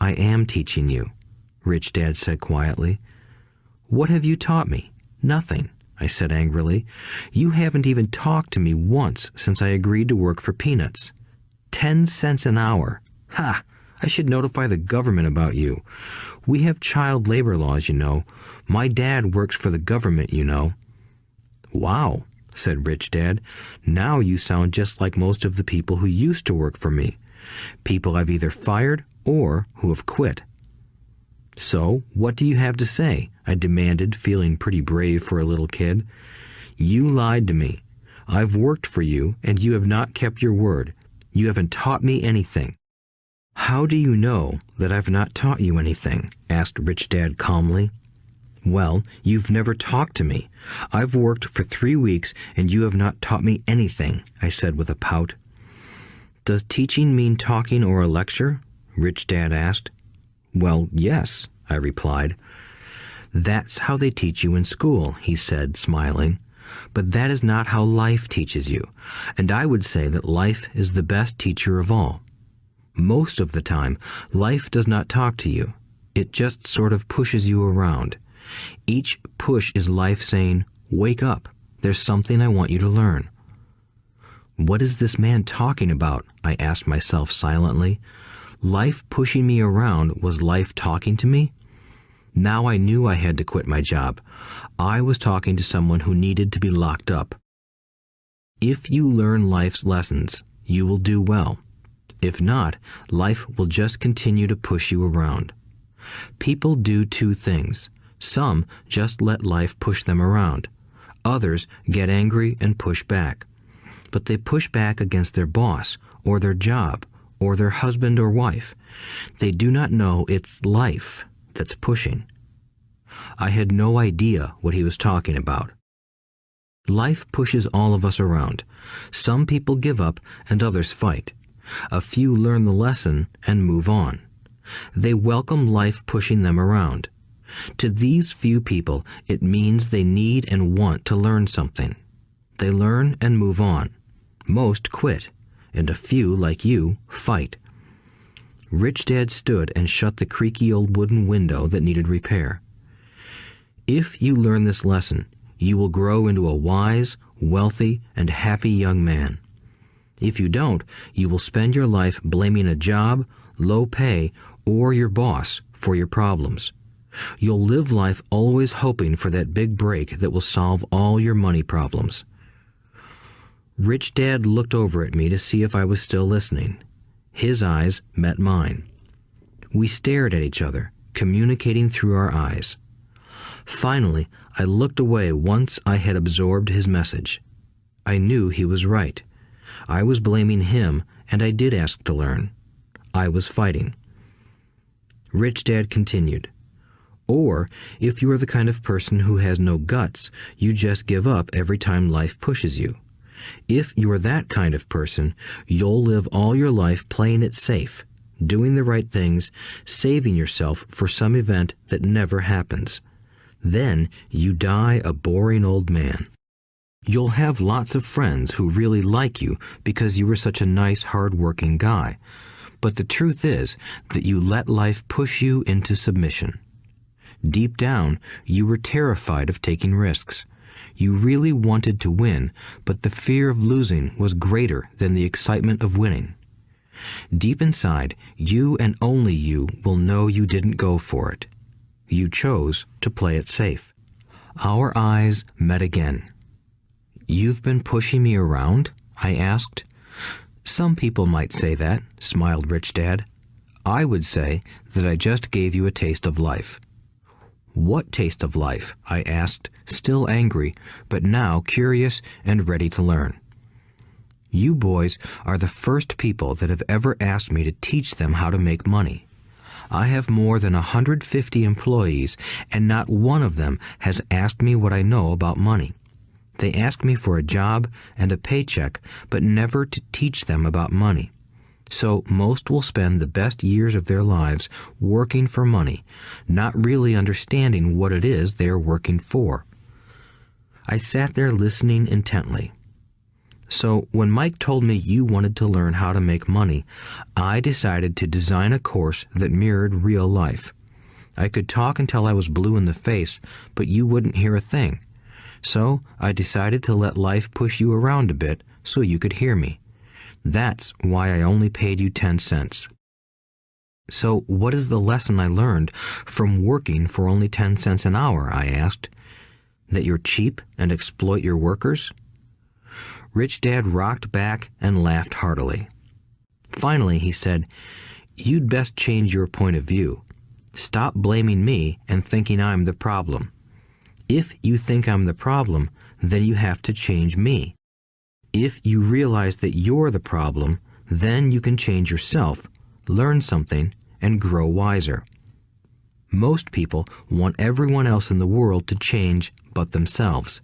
S2: I am teaching you, Rich Dad said quietly. What have you taught me? Nothing, I said angrily. You haven't even talked to me once since I agreed to work for peanuts. 10 cents an hour. Ha! I should notify the government about you. We have child labor laws, you know. My dad works for the government, you know. Wow, said Rich Dad. Now you sound just like most of the people who used to work for me. People I've either fired or who have quit. So, what do you have to say? I demanded, feeling pretty brave for a little kid. You lied to me. I've worked for you, and you have not kept your word. You haven't taught me anything. How do you know that I've not taught you anything? Asked Rich Dad calmly. Well, you've never talked to me. I've worked for 3 weeks, and you have not taught me anything, I said with a pout. Does teaching mean talking or a lecture? Rich Dad asked. Well, yes, I replied. That's how they teach you in school, he said, smiling. But that is not how life teaches you, and I would say that life is the best teacher of all. Most of the time, life does not talk to you. It just sort of pushes you around. Each push is life saying, wake up, there's something I want you to learn. What is this man talking about? I asked myself silently. Life pushing me around was life talking to me? Now I knew I had to quit my job. I was talking to someone who needed to be locked up. If you learn life's lessons, you will do well. If not, life will just continue to push you around. People do two things. Some just let life push them around. Others get angry and push back. But they push back against their boss, or their job, or their husband or wife. They do not know it's life that's pushing. I had no idea what he was talking about. Life pushes all of us around. Some people give up and others fight. A few learn the lesson and move on. They welcome life pushing them around. To these few people, it means they need and want to learn something. They learn and move on. Most quit, and a few, like you, fight. Rich Dad stood and shut the creaky old wooden window that needed repair. If you learn this lesson, you will grow into a wise, wealthy, and happy young man. If you don't, you will spend your life blaming a job, low pay, or your boss for your problems. You'll live life always hoping for that big break that will solve all your money problems. Rich Dad looked over at me to see if I was still listening. His eyes met mine. We stared at each other, communicating through our eyes. Finally, I looked away once I had absorbed his message. I knew he was right. I was blaming him, and I did ask to learn. I was fighting. Rich Dad continued, "Or, if you are the kind of person who has no guts, you just give up every time life pushes you. If you are that kind of person, you'll live all your life playing it safe, doing the right things, saving yourself for some event that never happens. Then you die a boring old man. You'll have lots of friends who really like you because you were such a nice, hard-working guy. But the truth is that you let life push you into submission. Deep down, you were terrified of taking risks. You really wanted to win, but the fear of losing was greater than the excitement of winning. Deep inside, you and only you will know you didn't go for it. You chose to play it safe." Our eyes met again. "You've been pushing me around?" I asked. "Some people might say that," smiled Rich Dad. "I would say that I just gave you a taste of life." "What taste of life?" I asked, still angry, but now curious and ready to learn. "You boys are the first people that have ever asked me to teach them how to make money. I have more than 150 employees, and not one of them has asked me what I know about money. They ask me for a job and a paycheck, but never to teach them about money. So most will spend the best years of their lives working for money, not really understanding what it is they are working for." I sat there listening intently. "So when Mike told me you wanted to learn how to make money, I decided to design a course that mirrored real life. I could talk until I was blue in the face, but you wouldn't hear a thing. So I decided to let life push you around a bit so you could hear me. That's why I only paid you 10 cents. "So what is the lesson I learned from working for only 10 cents an hour?" I asked. "That you're cheap and exploit your workers?" Rich Dad rocked back and laughed heartily. Finally, he said, "You'd best change your point of view. Stop blaming me and thinking I'm the problem. If you think I'm the problem, then you have to change me. If you realize that you're the problem, then you can change yourself, learn something, and grow wiser. Most people want everyone else in the world to change but themselves.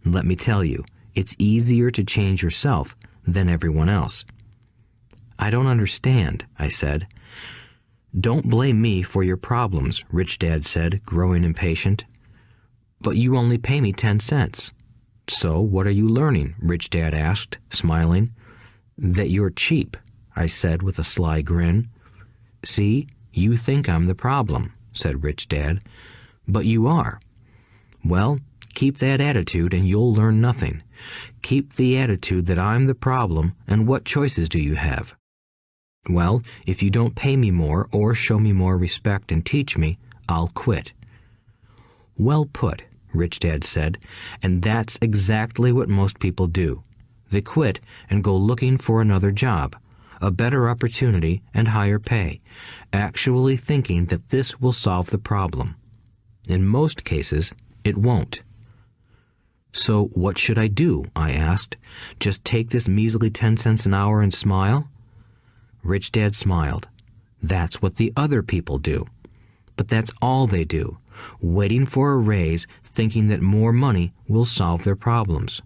S2: Let me tell you, it's easier to change yourself than everyone else." "I don't understand," I said. "Don't blame me for your problems," Rich Dad said, growing impatient. "But you only pay me 10 cents. "So what are you learning?" Rich Dad asked, smiling. "That you're cheap," I said with a sly grin. "See, you think I'm the problem," said Rich Dad. "But you are. Well, keep that attitude and you'll learn nothing. Keep the attitude that I'm the problem, and what choices do you have?" "Well, if you don't pay me more or show me more respect and teach me, I'll quit." "Well put," Rich Dad said, "and that's exactly what most people do. They quit and go looking for another job, a better opportunity and higher pay, actually thinking that this will solve the problem. In most cases, it won't. So what should I do? I asked. Just take this measly 10 cents an hour and smile? Rich Dad smiled. That's what the other people do. But that's all they do, waiting for a raise, thinking that more money will solve their problems.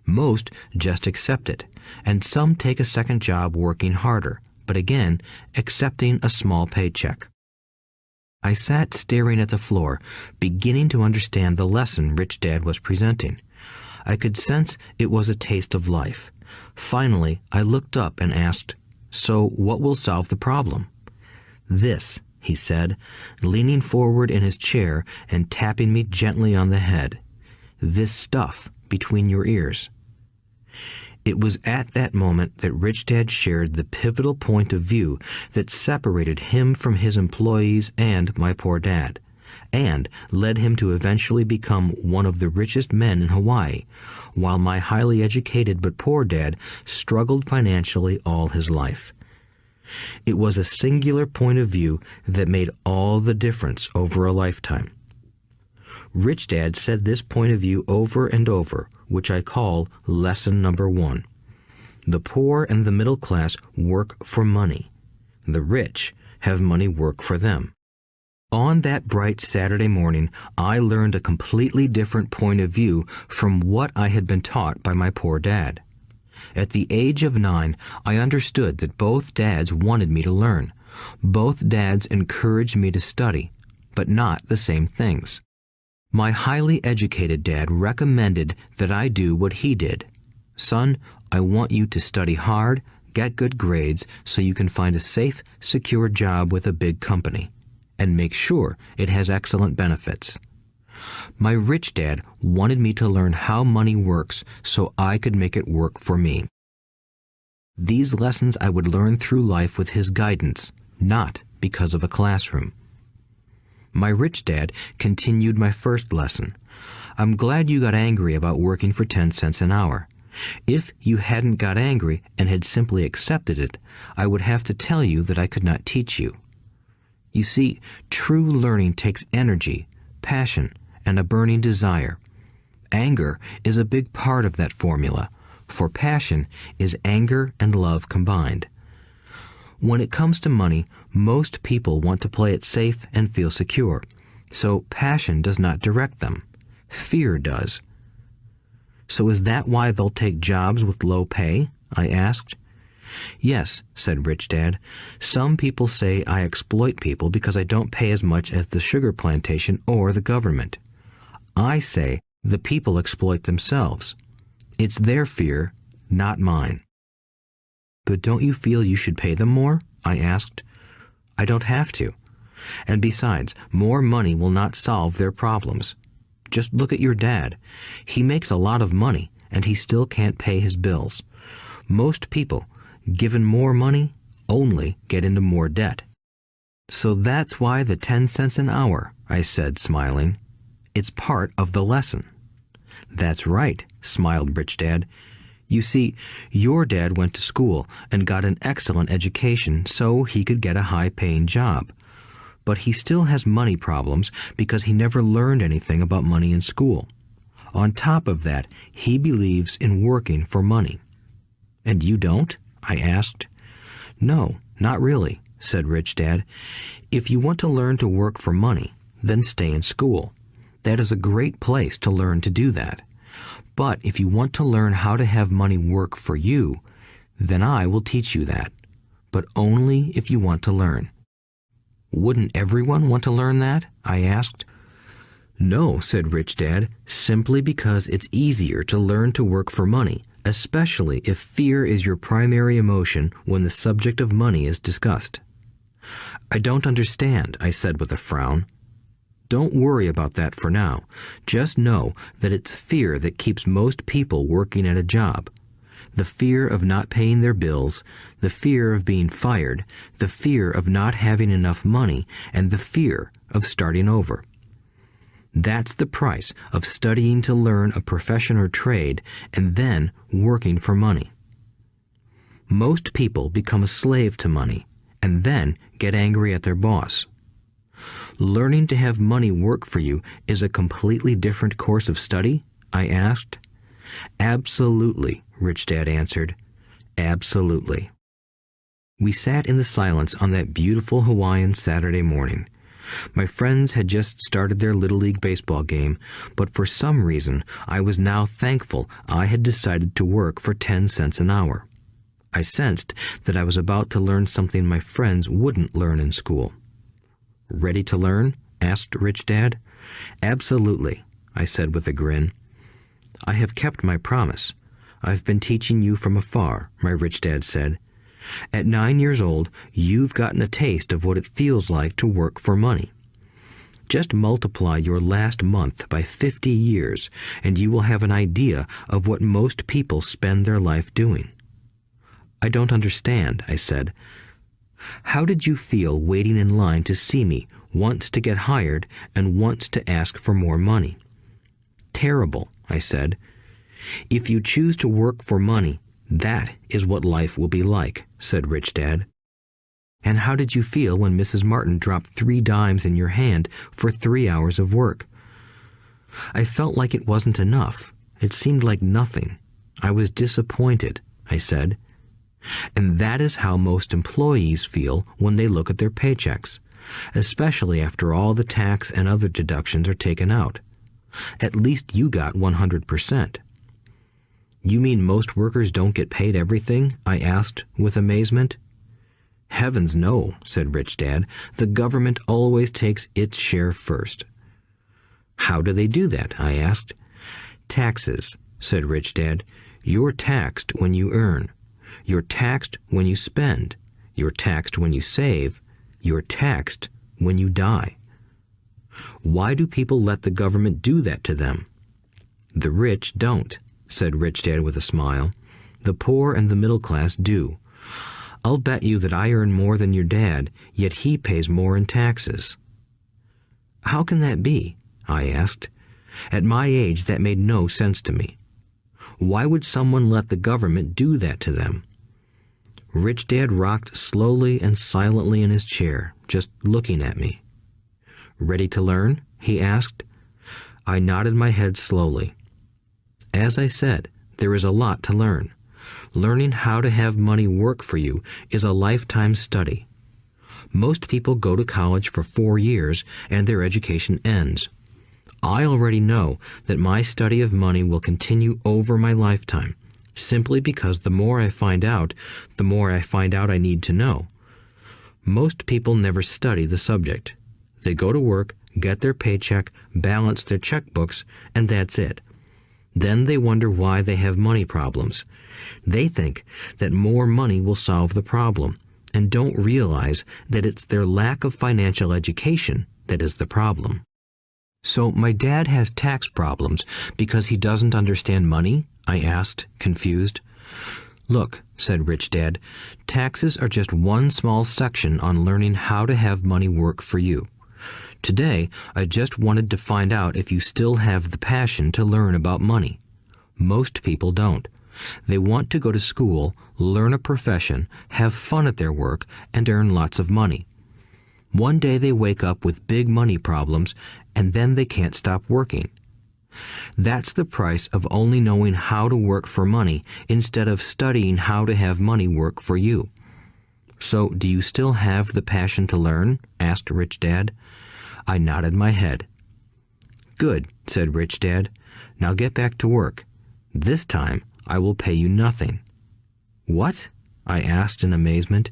S2: Most just accept it, and some take a second job working harder, but again, accepting a small paycheck. I sat staring at the floor, beginning to understand the lesson Rich Dad was presenting. I could sense it was a taste of life. Finally, I looked up and asked, "So what will solve the problem?" "This," he said, leaning forward in his chair and tapping me gently on the head. "This stuff between your ears." It was at that moment that Rich Dad shared the pivotal point of view that separated him from his employees and my poor dad, and led him to eventually become one of the richest men in Hawaii, while my highly educated but poor dad struggled financially all his life. It was a singular point of view that made all the difference over a lifetime. Rich Dad said this point of view over and over, which I call lesson number 1. The poor and the middle class work for money. The rich have money work for them. On that bright Saturday morning, I learned a completely different point of view from what I had been taught by my poor dad. At the age of 9, I understood that both dads wanted me to learn. Both dads encouraged me to study, but not the same things. My highly educated dad recommended that I do what he did. "Son, I want you to study hard, get good grades so you can find a safe, secure job with a big company, and make sure it has excellent benefits." My rich dad wanted me to learn how money works so I could make it work for me. These lessons I would learn through life with his guidance, not because of a classroom. My rich dad continued my first lesson. "I'm glad you got angry about working for 10 cents an hour. If you hadn't got angry and had simply accepted it, I would have to tell you that I could not teach you. You see, true learning takes energy, passion, and a burning desire. Anger is a big part of that formula, for passion is anger and love combined. When it comes to money, most people want to play it safe and feel secure, so passion does not direct them. Fear does. So is that why they'll take jobs with low pay?" I asked. "Yes," said Rich Dad. "Some people say I exploit people because I don't pay as much as the sugar plantation or the government. I say the people exploit themselves. It's their fear, not mine." "But don't you feel you should pay them more?" I asked. "I don't have to. And besides, more money will not solve their problems. Just look at your dad. He makes a lot of money, and he still can't pay his bills. Most people, given more money, only get into more debt." "So that's why the 10 cents an hour," I said, smiling. "It's part of the lesson." "That's right," smiled Rich Dad. "You see, your dad went to school and got an excellent education so he could get a high-paying job. But he still has money problems because he never learned anything about money in school. On top of that, he believes in working for money." "And you don't?" I asked. "No, not really," said Rich Dad. "If you want to learn to work for money, then stay in school. That is a great place to learn to do that. But if you want to learn how to have money work for you, then I will teach you that. But only if you want to learn." "Wouldn't everyone want to learn that?" I asked. "No," said Rich Dad, "simply because it's easier to learn to work for money, especially if fear is your primary emotion when the subject of money is discussed." "I don't understand," I said with a frown. "Don't worry about that for now. Just know that it's fear that keeps most people working at a job. The fear of not paying their bills, the fear of being fired, the fear of not having enough money, and the fear of starting over. That's the price of studying to learn a profession or trade and then working for money. Most people become a slave to money and then get angry at their boss. Learning to have money work for you is a completely different course of study? I asked. Absolutely, Rich Dad answered. Absolutely. We sat in the silence on that beautiful Hawaiian Saturday morning. My friends had just started their Little League baseball game, but for some reason I was now thankful I had decided to work for 10 cents an hour. I sensed that I was about to learn something my friends wouldn't learn in school. Ready to learn? Asked Rich Dad. Absolutely, I said with a grin. I have kept my promise. I've been teaching you from afar, my Rich Dad said. At 9 years old, you've gotten a taste of what it feels like to work for money. Just multiply your last month by 50 years, and you will have an idea of what most people spend their life doing. I don't understand, I said. How did you feel waiting in line to see me, once to get hired and once to ask for more money? Terrible, I said. If you choose to work for money, that is what life will be like, said Rich Dad. And how did you feel when Mrs. Martin dropped 3 dimes in your hand for 3 hours of work? I felt like it wasn't enough. It seemed like nothing. I was disappointed, I said. And that is how most employees feel when they look at their paychecks, especially after all the tax and other deductions are taken out. At least you got 100%. You mean most workers don't get paid everything? I asked with amazement. Heavens no, said Rich Dad. The government always takes its share first. How do they do that? I asked. Taxes, said Rich Dad. You're taxed when you earn. You're taxed when you spend. You're taxed when you save. You're taxed when you die. Why do people let the government do that to them? The rich don't, said Rich Dad with a smile. The poor and the middle class do. I'll bet you that I earn more than your dad, yet he pays more in taxes. How can that be? I asked. At my age, that made no sense to me. Why would someone let the government do that to them? Rich Dad rocked slowly and silently in his chair, just looking at me. Ready to learn? He asked. I nodded my head slowly. As I said, there is a lot to learn. Learning how to have money work for you is a lifetime study. Most people go to college for 4 years and their education ends. I already know that my study of money will continue over my lifetime, simply because the more I find out I need to know. Most people never study the subject. They go to work, get their paycheck, balance their checkbooks, and that's it. Then they wonder why they have money problems. They think that more money will solve the problem, and don't realize that it's their lack of financial education that is the problem. So my dad has tax problems because he doesn't understand money? I asked, confused. Look, said Rich Dad, taxes are just one small section on learning how to have money work for you. Today, I just wanted to find out if you still have the passion to learn about money. Most people don't. They want to go to school, learn a profession, have fun at their work, and earn lots of money. One day they wake up with big money problems, and then they can't stop working. That's the price of only knowing how to work for money instead of studying how to have money work for you. So, do you still have the passion to learn? Asked Rich Dad. I nodded my head. Good, said Rich Dad. Now get back to work. This time, I will pay you nothing. What? I asked in amazement.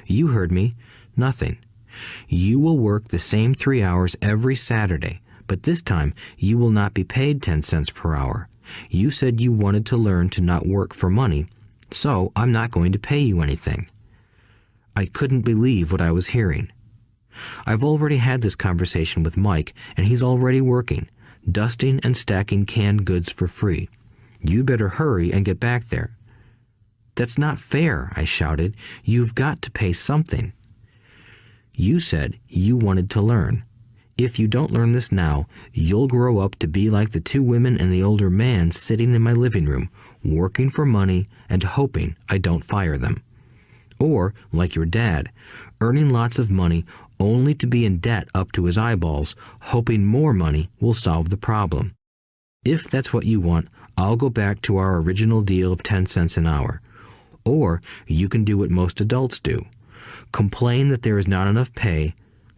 S2: You heard me. Nothing. You will work the same 3 hours every Saturday, but this time you will not be paid 10 cents per hour. You said you wanted to learn to not work for money, so I'm not going to pay you anything. I couldn't believe what I was hearing. I've already had this conversation with Mike, and he's already working, dusting and stacking canned goods for free. You better hurry and get back there. That's not fair, I shouted. You've got to pay something. You said you wanted to learn. If you don't learn this now, you'll grow up to be like the two women and the older man sitting in my living room, working for money and hoping I don't fire them. Or, like your dad, earning lots of money only to be in debt up to his eyeballs, hoping more money will solve the problem. If that's what you want, I'll go back to our original deal of 10 cents an hour. Or you can do what most adults do. Complain that there is not enough pay,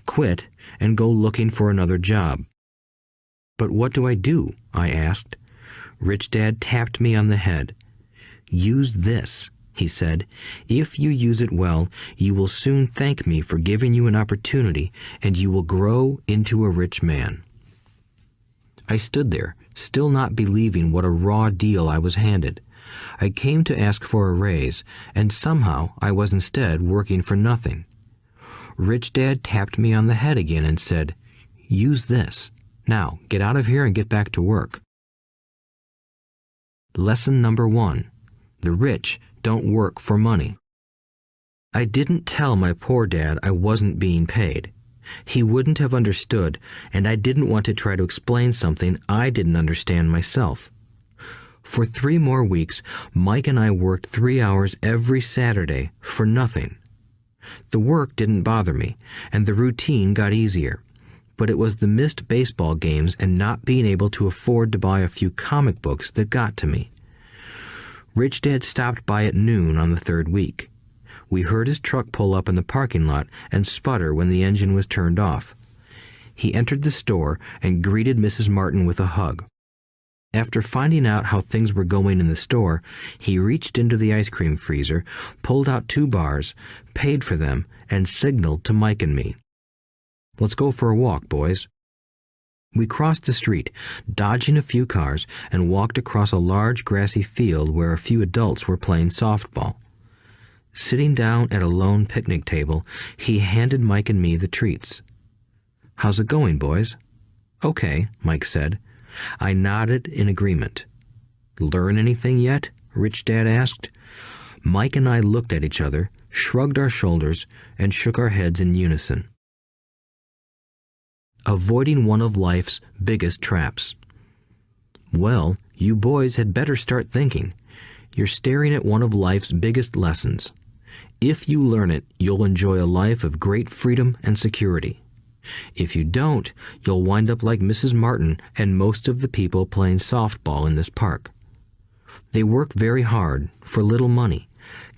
S2: quit, and go looking for another job. But what do I do? I asked. Rich Dad tapped me on the head. Use this, he said. If you use it well, you will soon thank me for giving you an opportunity, and you will grow into a rich man. I stood there, still not believing what a raw deal I was handed. I came to ask for a raise, and somehow I was instead working for nothing. Rich Dad tapped me on the head again and said, "Use this. Now, get out of here and get back to work." Lesson number 1. The rich don't work for money. I didn't tell my poor dad I wasn't being paid. He wouldn't have understood, and I didn't want to try to explain something I didn't understand myself. For 3 more weeks, Mike and I worked 3 hours every Saturday for nothing. The work didn't bother me, and the routine got easier. But it was the missed baseball games and not being able to afford to buy a few comic books that got to me. Rich Dad stopped by at noon on the 3rd week. We heard his truck pull up in the parking lot and sputter when the engine was turned off. He entered the store and greeted Mrs. Martin with a hug. After finding out how things were going in the store, he reached into the ice cream freezer, pulled out 2 bars, paid for them, and signaled to Mike and me. "Let's go for a walk, boys." We crossed the street, dodging a few cars, and walked across a large grassy field where a few adults were playing softball. Sitting down at a lone picnic table, he handed Mike and me the treats. "How's it going, boys?" "Okay," Mike said. I nodded in agreement. "Learn anything yet?" Rich Dad asked. Mike and I looked at each other, shrugged our shoulders, and shook our heads in unison. Avoiding one of life's biggest traps. Well, you boys had better start thinking. You're staring at one of life's biggest lessons. If you learn it, you'll enjoy a life of great freedom and security. If you don't, you'll wind up like Mrs. Martin and most of the people playing softball in this park. They work very hard for little money,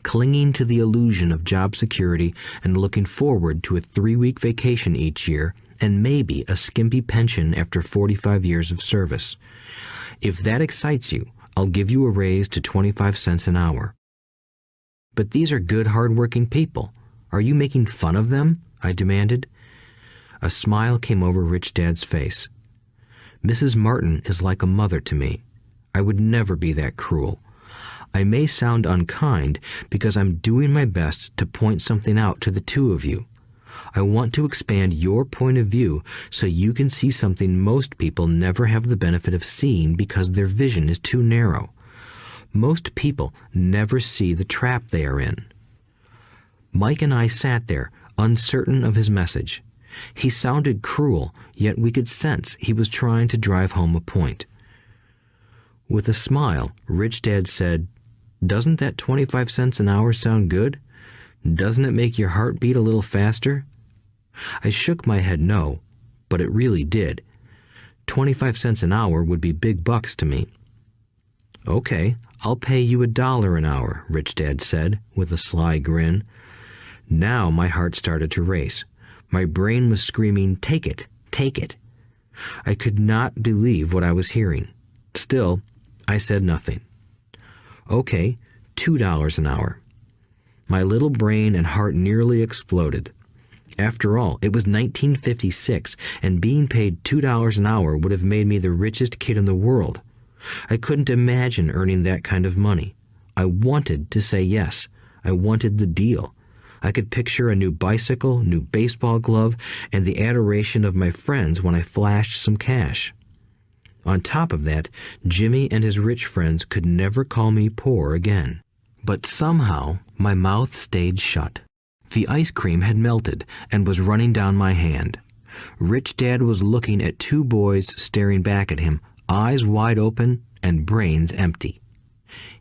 S2: clinging to the illusion of job security and looking forward to a 3-week vacation each year and maybe a skimpy pension after 45 years of service. If that excites you, I'll give you a raise to 25 cents an hour. But these are good, hard-working people. Are you making fun of them? I demanded. A smile came over Rich Dad's face. Mrs. Martin is like a mother to me. I would never be that cruel. I may sound unkind because I'm doing my best to point something out to the 2 of you. I want to expand your point of view so you can see something most people never have the benefit of seeing because their vision is too narrow. Most people never see the trap they are in. Mike and I sat there, uncertain of his message. He sounded cruel, yet we could sense he was trying to drive home a point. With a smile, Rich Dad said, "Doesn't that 25 cents an hour sound good? Doesn't it make your heart beat a little faster?" I shook my head no, but it really did. 25 cents an hour would be big bucks to me. "Okay, I'll pay you $1 an hour," Rich Dad said, with a sly grin. Now my heart started to race. My brain was screaming, "Take it, take it." I could not believe what I was hearing. Still, I said nothing. "Okay, $2 an hour." My little brain and heart nearly exploded. After all, it was 1956, and being paid $2 an hour would have made me the richest kid in the world. I couldn't imagine earning that kind of money. I wanted to say yes. I wanted the deal. I could picture a new bicycle, new baseball glove, and the adoration of my friends when I flashed some cash. On top of that, Jimmy and his rich friends could never call me poor again. But somehow, my mouth stayed shut. The ice cream had melted and was running down my hand. Rich Dad was looking at two boys staring back at him, eyes wide open and brains empty.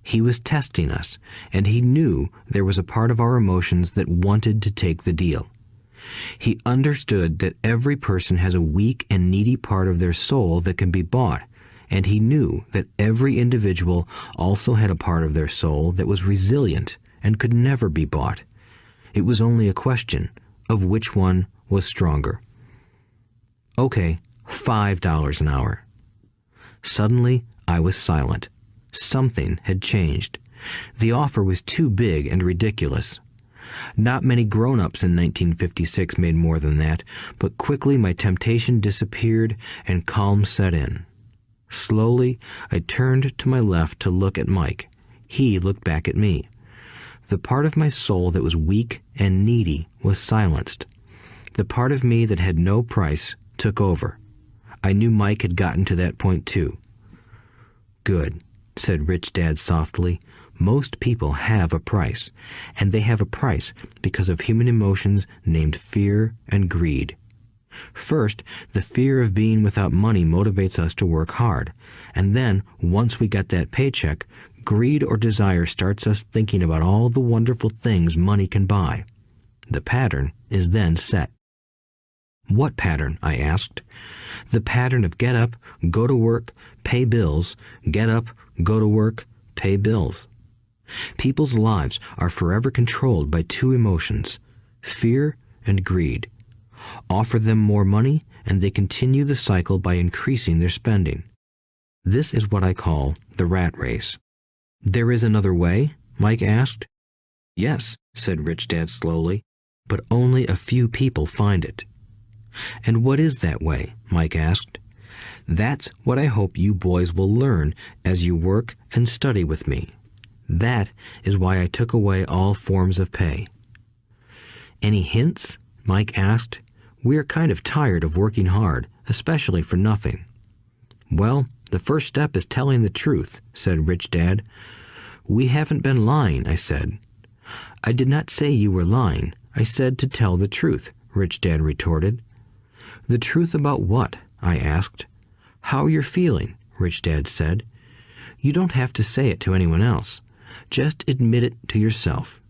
S2: He was testing us, and he knew there was a part of our emotions that wanted to take the deal. He understood that every person has a weak and needy part of their soul that can be bought, and he knew that every individual also had a part of their soul that was resilient and could never be bought. It was only a question of which one was stronger. Okay, $5 an hour. Suddenly, I was silent. Something had changed. The offer was too big and ridiculous. Not many grown-ups in 1956 made more than that, but quickly my temptation disappeared and calm set in. Slowly, I turned to my left to look at Mike. He looked back at me. The part of my soul that was weak and needy was silenced. The part of me that had no price took over. I knew Mike had gotten to that point too. "Good," said Rich Dad softly. "Most people have a price, and they have a price because of human emotions named fear and greed. First, the fear of being without money motivates us to work hard, and then, once we get that paycheck, greed or desire starts us thinking about all the wonderful things money can buy. The pattern is then set." "What pattern?" I asked. "The pattern of get up, go to work, pay bills, get up, go to work, pay bills." People's lives are forever controlled by two emotions, fear and greed. Offer them more money, and they continue the cycle by increasing their spending. This is what I call the rat race. "There is another way?" Mike asked. "Yes," said Rich Dad slowly, "but only a few people find it." "And what is that way?" Mike asked. "That's what I hope you boys will learn as you work and study with me. That is why I took away all forms of pay." "Any hints?" Mike asked. "We're kind of tired of working hard, especially for nothing." "Well, the first step is telling the truth," said Rich Dad. "We haven't been lying," I said. "I did not say you were lying. I said to tell the truth," Rich Dad retorted. "The truth about what?" I asked. "How you're feeling," Rich Dad said. "You don't have to say it to anyone else. Just admit it to yourself."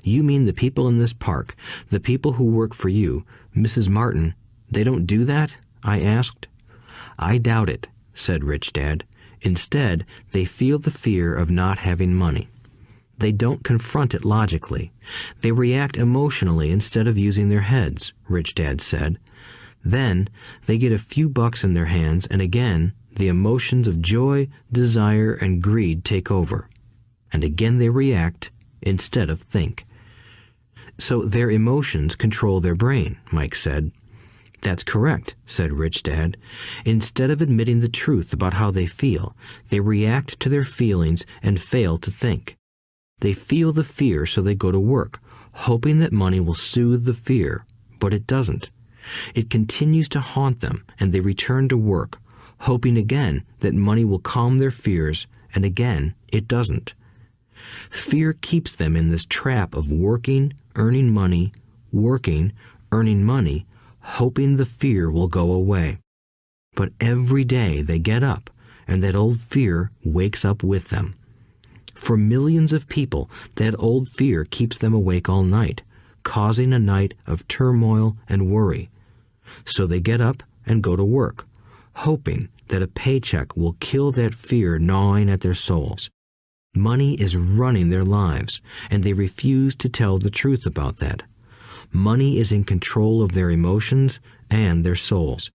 S2: "You mean the people in this park, the people who work for you, Mrs. Martin, they don't do that?" I asked. "I doubt it," said Rich Dad. "Instead, they feel the fear of not having money. They don't confront it logically. They react emotionally instead of using their heads," Rich Dad said. "Then they get a few bucks in their hands, and again, the emotions of joy, desire, and greed take over. And again they react instead of think." "So their emotions control their brain," Mike said. "That's correct," said Rich Dad. "Instead of admitting the truth about how they feel, they react to their feelings and fail to think. They feel the fear, so they go to work, hoping that money will soothe the fear, but it doesn't. It continues to haunt them, and they return to work, hoping again that money will calm their fears, and again it doesn't. Fear keeps them in this trap of working, earning money, working, earning money, hoping the fear will go away. But every day they get up, and that old fear wakes up with them. For millions of people, that old fear keeps them awake all night, causing a night of turmoil and worry. So they get up and go to work, hoping that a paycheck will kill that fear gnawing at their souls. Money is running their lives, and they refuse to tell the truth about that. Money is in control of their emotions and their souls."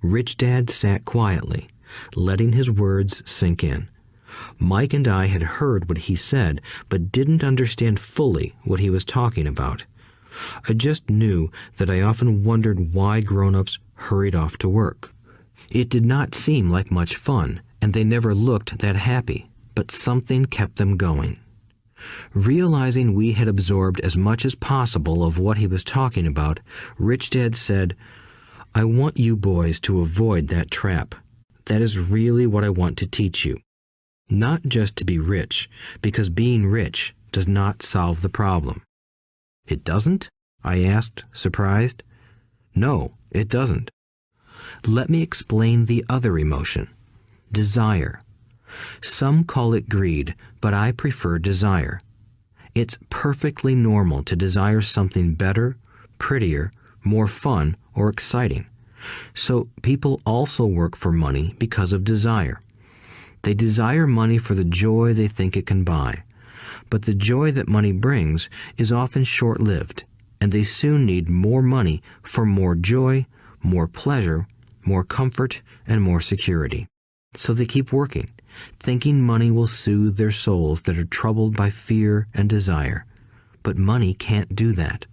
S2: Rich Dad sat quietly, letting his words sink in. Mike and I had heard what he said, but didn't understand fully what he was talking about. I just knew that I often wondered why grown-ups hurried off to work. It did not seem like much fun, and they never looked that happy, but something kept them going. Realizing we had absorbed as much as possible of what he was talking about, Rich Dad said, "I want you boys to avoid that trap. That is really what I want to teach you. Not just to be rich, because being rich does not solve the problem." "It doesn't?" I asked, surprised. No, it doesn't. Let me explain the other emotion, desire. Some call it greed, but I prefer desire. It's perfectly normal to desire something better, prettier, more fun, or exciting. So people also work for money because of desire. They desire money for the joy they think it can buy. But the joy that money brings is often short-lived, and they soon need more money for more joy, more pleasure, more comfort, and more security. So they keep working, thinking money will soothe their souls that are troubled by fear and desire. But money can't do that.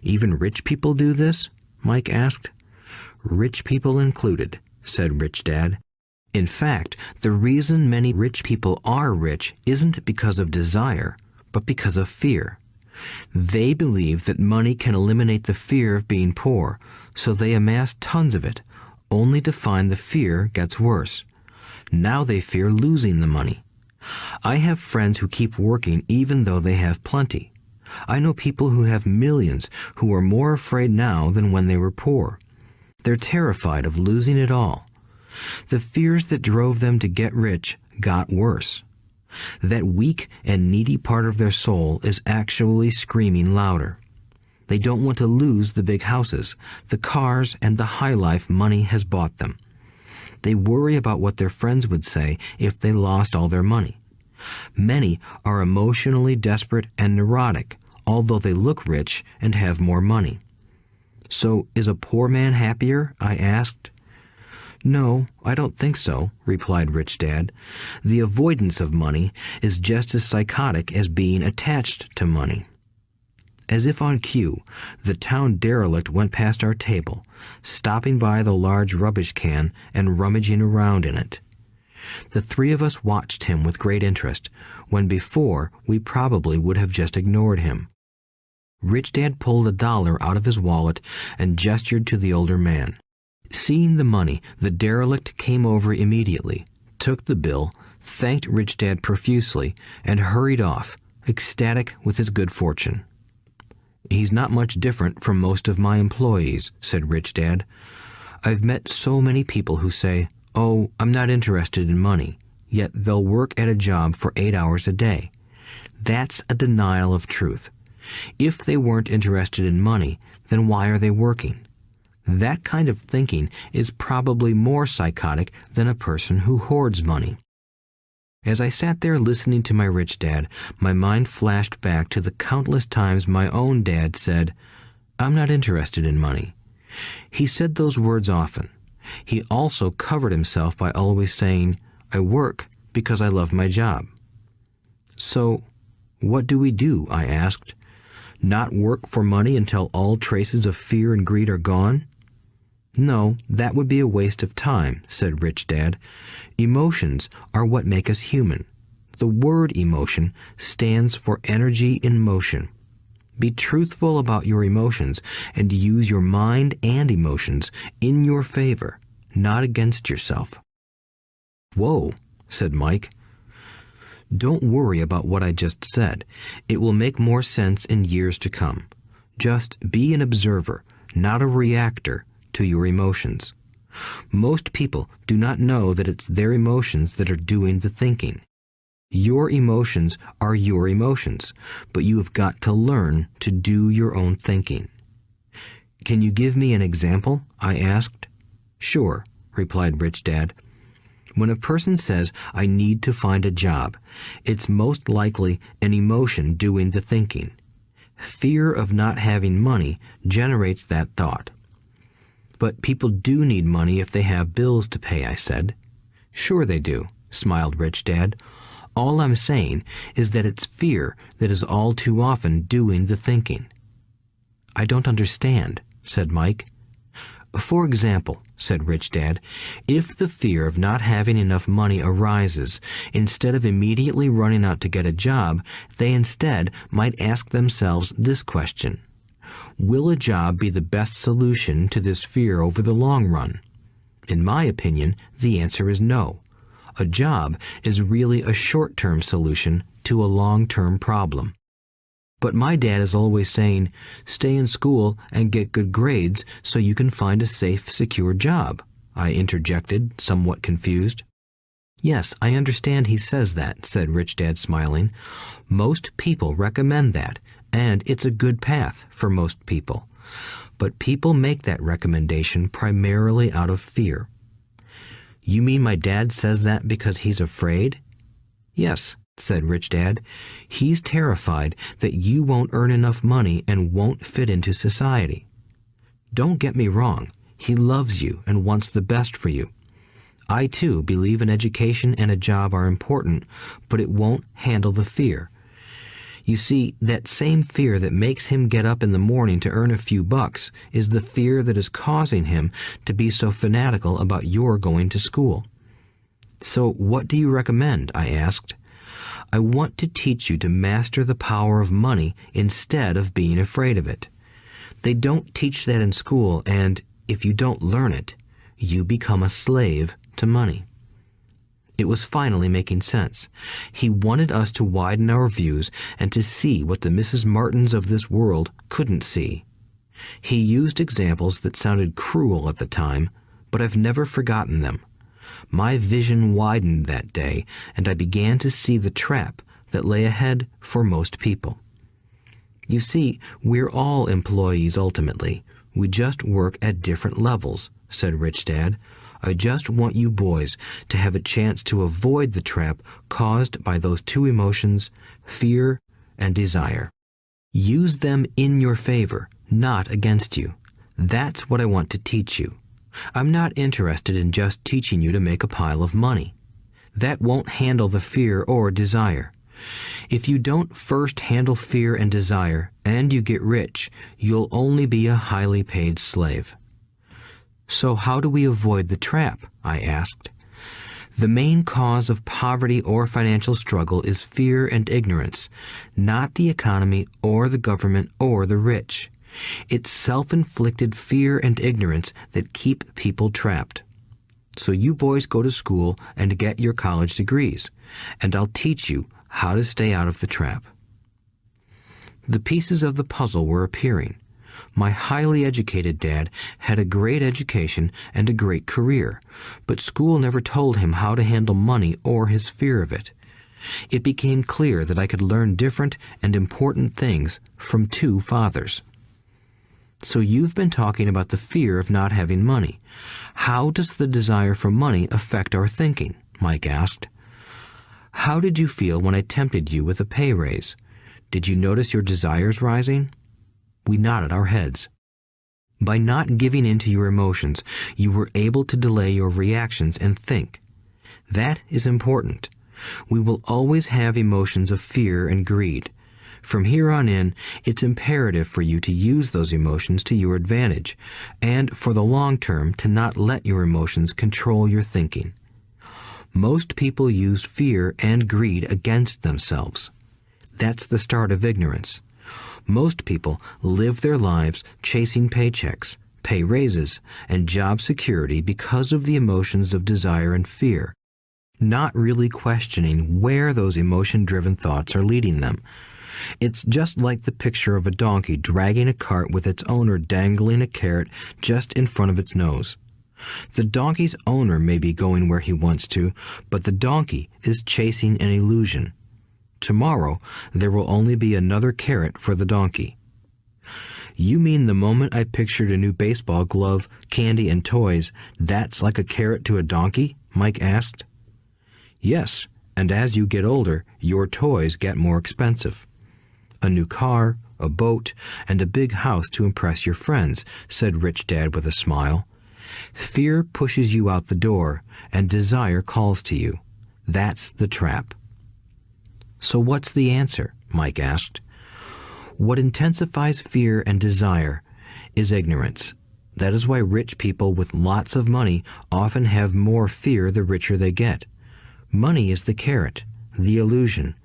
S2: Even rich people do this? Mike asked. Rich people included, said Rich Dad. In fact, the reason many rich people are rich isn't because of desire, but because of fear. They believe that money can eliminate the fear of being poor, so they amass tons of it, only to find the fear gets worse. Now they fear losing the money. I have friends who keep working even though they have plenty. I know people who have millions who are more afraid now than when they were poor. They're terrified of losing it all. The fears that drove them to get rich got worse. That weak and needy part of their soul is actually screaming louder. They don't want to lose the big houses, the cars, and the high life money has bought them. They worry about what their friends would say if they lost all their money. Many are emotionally desperate and neurotic, although they look rich and have more money. So, is a poor man happier? I asked. No, I don't think so, replied Rich Dad. The avoidance of money is just as psychotic as being attached to money. As if on cue, the town derelict went past our table, stopping by the large rubbish can and rummaging around in it. The three of us watched him with great interest, when before we probably would have just ignored him. Rich Dad pulled $1 out of his wallet and gestured to the older man. Seeing the money, the derelict came over immediately, took the bill, thanked Rich Dad profusely, and hurried off, ecstatic with his good fortune. He's not much different from most of my employees, said Rich Dad. I've met so many people who say, "Oh, I'm not interested in money," yet they'll work at a job for 8 hours a day. That's a denial of truth. If they weren't interested in money, then why are they working? That kind of thinking is probably more psychotic than a person who hoards money. As I sat there listening to my Rich Dad, my mind flashed back to the countless times my own dad said, "I'm not interested in money." He said those words often. He also covered himself by always saying, "I work because I love my job." So, what do we do? I asked. Not work for money until all traces of fear and greed are gone? No, that would be a waste of time, said Rich Dad. Emotions are what make us human. The word emotion stands for energy in motion. Be truthful about your emotions and use your mind and emotions in your favor, not against yourself. Whoa, said Mike. Don't worry about what I just said. It will make more sense in years to come. Just be an observer, not a reactor, to your emotions. Most people do not know that it's their emotions that are doing the thinking. Your emotions are your emotions, but you have got to learn to do your own thinking. Can you give me an example? I asked. Sure, replied Rich Dad. When a person says, I need to find a job, it's most likely an emotion doing the thinking. Fear of not having money generates that thought. But people do need money if they have bills to pay, I said. Sure they do, smiled Rich Dad. All I'm saying is that it's fear that is all too often doing the thinking. I don't understand, said Mike. For example, said Rich Dad, if the fear of not having enough money arises, instead of immediately running out to get a job, they instead might ask themselves this question. Will a job be the best solution to this fear over the long run? In my opinion, the answer is no. A job is really a short-term solution to a long-term problem. But my dad is always saying, stay in school and get good grades so you can find a safe, secure job, I interjected, somewhat confused. Yes, I understand he says that, said Rich Dad, smiling. Most people recommend that, and it's a good path for most people. But people make that recommendation primarily out of fear. You mean my dad says that because he's afraid? Yes, said Rich Dad. He's terrified that you won't earn enough money and won't fit into society. Don't get me wrong. He loves you and wants the best for you. I, too, believe an education and a job are important, but it won't handle the fear. You see, that same fear that makes him get up in the morning to earn a few bucks is the fear that is causing him to be so fanatical about your going to school. So what do you recommend? I asked. I want to teach you to master the power of money instead of being afraid of it. They don't teach that in school, and if you don't learn it, you become a slave to money. It was finally making sense. He wanted us to widen our views and to see what the Mrs. Martins of this world couldn't see. He used examples that sounded cruel at the time, but I've never forgotten them. My vision widened that day, and I began to see the trap that lay ahead for most people. You see, we're all employees ultimately. We just work at different levels, said Rich Dad. I just want you boys to have a chance to avoid the trap caused by those two emotions, fear and desire. Use them in your favor, not against you. That's what I want to teach you. I'm not interested in just teaching you to make a pile of money. That won't handle the fear or desire. If you don't first handle fear and desire, and you get rich, you'll only be a highly paid slave. So how do we avoid the trap? I asked. The main cause of poverty or financial struggle is fear and ignorance, not the economy or the government or the rich. It's self-inflicted fear and ignorance that keep people trapped. So you boys go to school and get your college degrees, and I'll teach you how to stay out of the trap. The pieces of the puzzle were appearing. My highly educated dad had a great education and a great career, but school never told him how to handle money or his fear of it. It became clear that I could learn different and important things from two fathers. So you've been talking about the fear of not having money. How does the desire for money affect our thinking? Mike asked. How did you feel when I tempted you with a pay raise? Did you notice your desires rising? We nodded our heads. By not giving in to your emotions, you were able to delay your reactions and think. That is important. We will always have emotions of fear and greed. From here on in, it's imperative for you to use those emotions to your advantage, and for the long term to not let your emotions control your thinking. Most people use fear and greed against themselves. That's the start of ignorance. Most people live their lives chasing paychecks, pay raises, and job security because of the emotions of desire and fear, not really questioning where those emotion-driven thoughts are leading them. It's just like the picture of a donkey dragging a cart with its owner dangling a carrot just in front of its nose. The donkey's owner may be going where he wants to, but the donkey is chasing an illusion. Tomorrow, there will only be another carrot for the donkey. You mean the moment I pictured a new baseball glove, candy, and toys, that's like a carrot to a donkey? Mike asked. Yes, and as you get older, your toys get more expensive. A new car, a boat, and a big house to impress your friends, said Rich Dad with a smile. Fear pushes you out the door, and desire calls to you. That's the trap. So what's the answer? Mike asked. What intensifies fear and desire is ignorance. That is why rich people with lots of money often have more fear the richer they get. Money is the carrot, the illusion.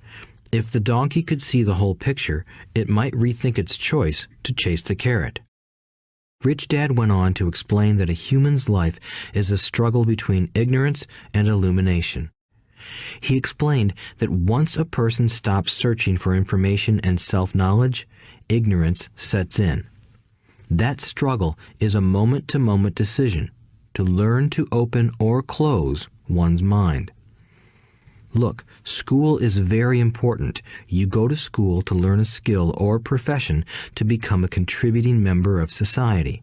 S2: If the donkey could see the whole picture, it might rethink its choice to chase the carrot. Rich Dad went on to explain that a human's life is a struggle between ignorance and illumination. He explained that once a person stops searching for information and self-knowledge, ignorance sets in. That struggle is a moment-to-moment decision to learn to open or close one's mind. Look, school is very important. You go to school to learn a skill or profession to become a contributing member of society.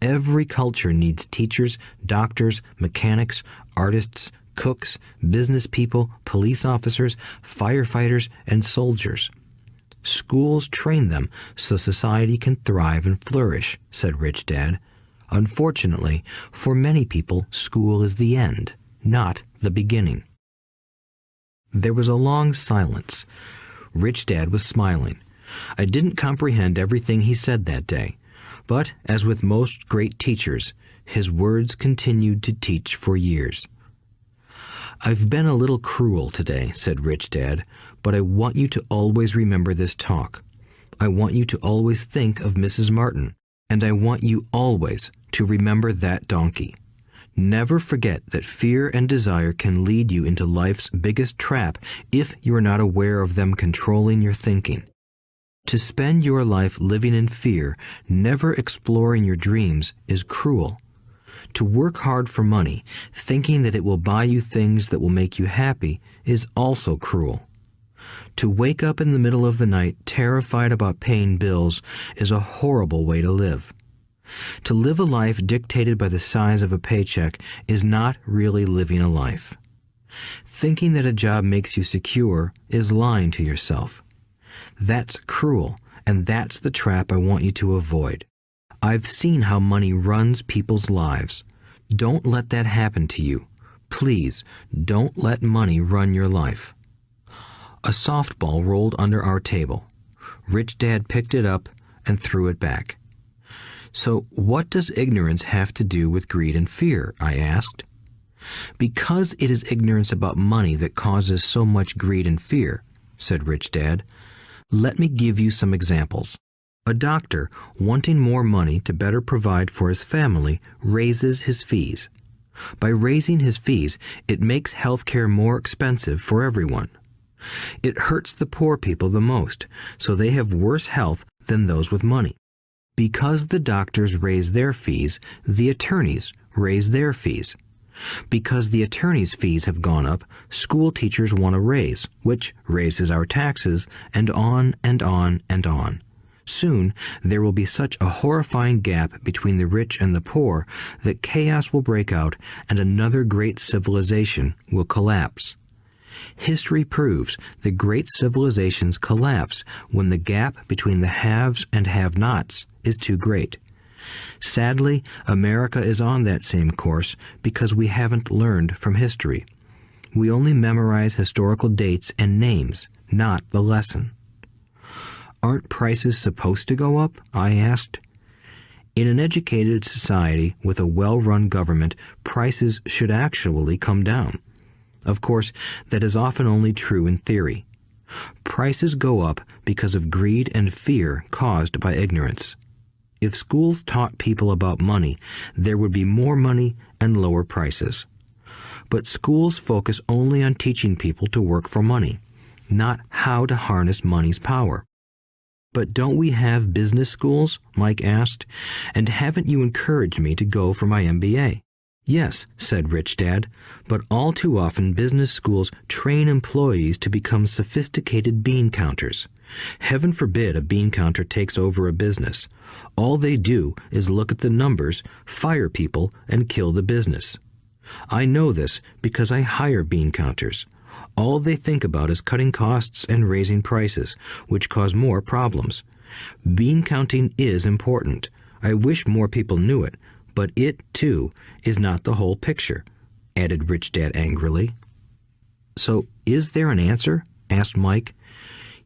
S2: Every culture needs teachers, doctors, mechanics, artists, cooks, business people, police officers, firefighters, and soldiers. Schools train them so society can thrive and flourish, said Rich Dad. Unfortunately, for many people, school is the end, not the beginning. There was a long silence. Rich Dad was smiling. I didn't comprehend everything he said that day, but as with most great teachers, his words continued to teach for years. I've been a little cruel today, said Rich Dad, but I want you to always remember this talk. I want you to always think of Mrs. Martin, and I want you always to remember that donkey. Never forget that fear and desire can lead you into life's biggest trap if you are not aware of them controlling your thinking. To spend your life living in fear, never exploring your dreams, is cruel. To work hard for money, thinking that it will buy you things that will make you happy, is also cruel. To wake up in the middle of the night terrified about paying bills is a horrible way to live. To live a life dictated by the size of a paycheck is not really living a life. Thinking that a job makes you secure is lying to yourself. That's cruel, and that's the trap I want you to avoid. I've seen how money runs people's lives. Don't let that happen to you. Please, don't let money run your life. A softball rolled under our table. Rich Dad picked it up and threw it back. So what does ignorance have to do with greed and fear? I asked. Because it is ignorance about money that causes so much greed and fear, said Rich Dad. Let me give you some examples. A doctor, wanting more money to better provide for his family, raises his fees. By raising his fees, it makes healthcare more expensive for everyone. It hurts the poor people the most, so they have worse health than those with money. Because the doctors raise their fees, the attorneys raise their fees. Because the attorneys' fees have gone up, school teachers want a raise, which raises our taxes, and on and on and on. Soon, there will be such a horrifying gap between the rich and the poor that chaos will break out and another great civilization will collapse. History proves that great civilizations collapse when the gap between the haves and have-nots is too great. Sadly, America is on that same course because we haven't learned from history. We only memorize historical dates and names, not the lesson. Aren't prices supposed to go up? I asked. In an educated society with a well-run government, prices should actually come down. Of course, that is often only true in theory. Prices go up because of greed and fear caused by ignorance. If schools taught people about money, there would be more money and lower prices. But schools focus only on teaching people to work for money, not how to harness money's power. But don't we have business schools? Mike asked. And haven't you encouraged me to go for my MBA? Yes, said Rich Dad, but all too often business schools train employees to become sophisticated bean counters. Heaven forbid a bean counter takes over a business. All they do is look at the numbers, fire people, and kill the business. I know this because I hire bean counters. All they think about is cutting costs and raising prices, which cause more problems. Bean counting is important. I wish more people knew it, but it, too, is not the whole picture, added Rich Dad angrily. So, is there an answer? Asked Mike.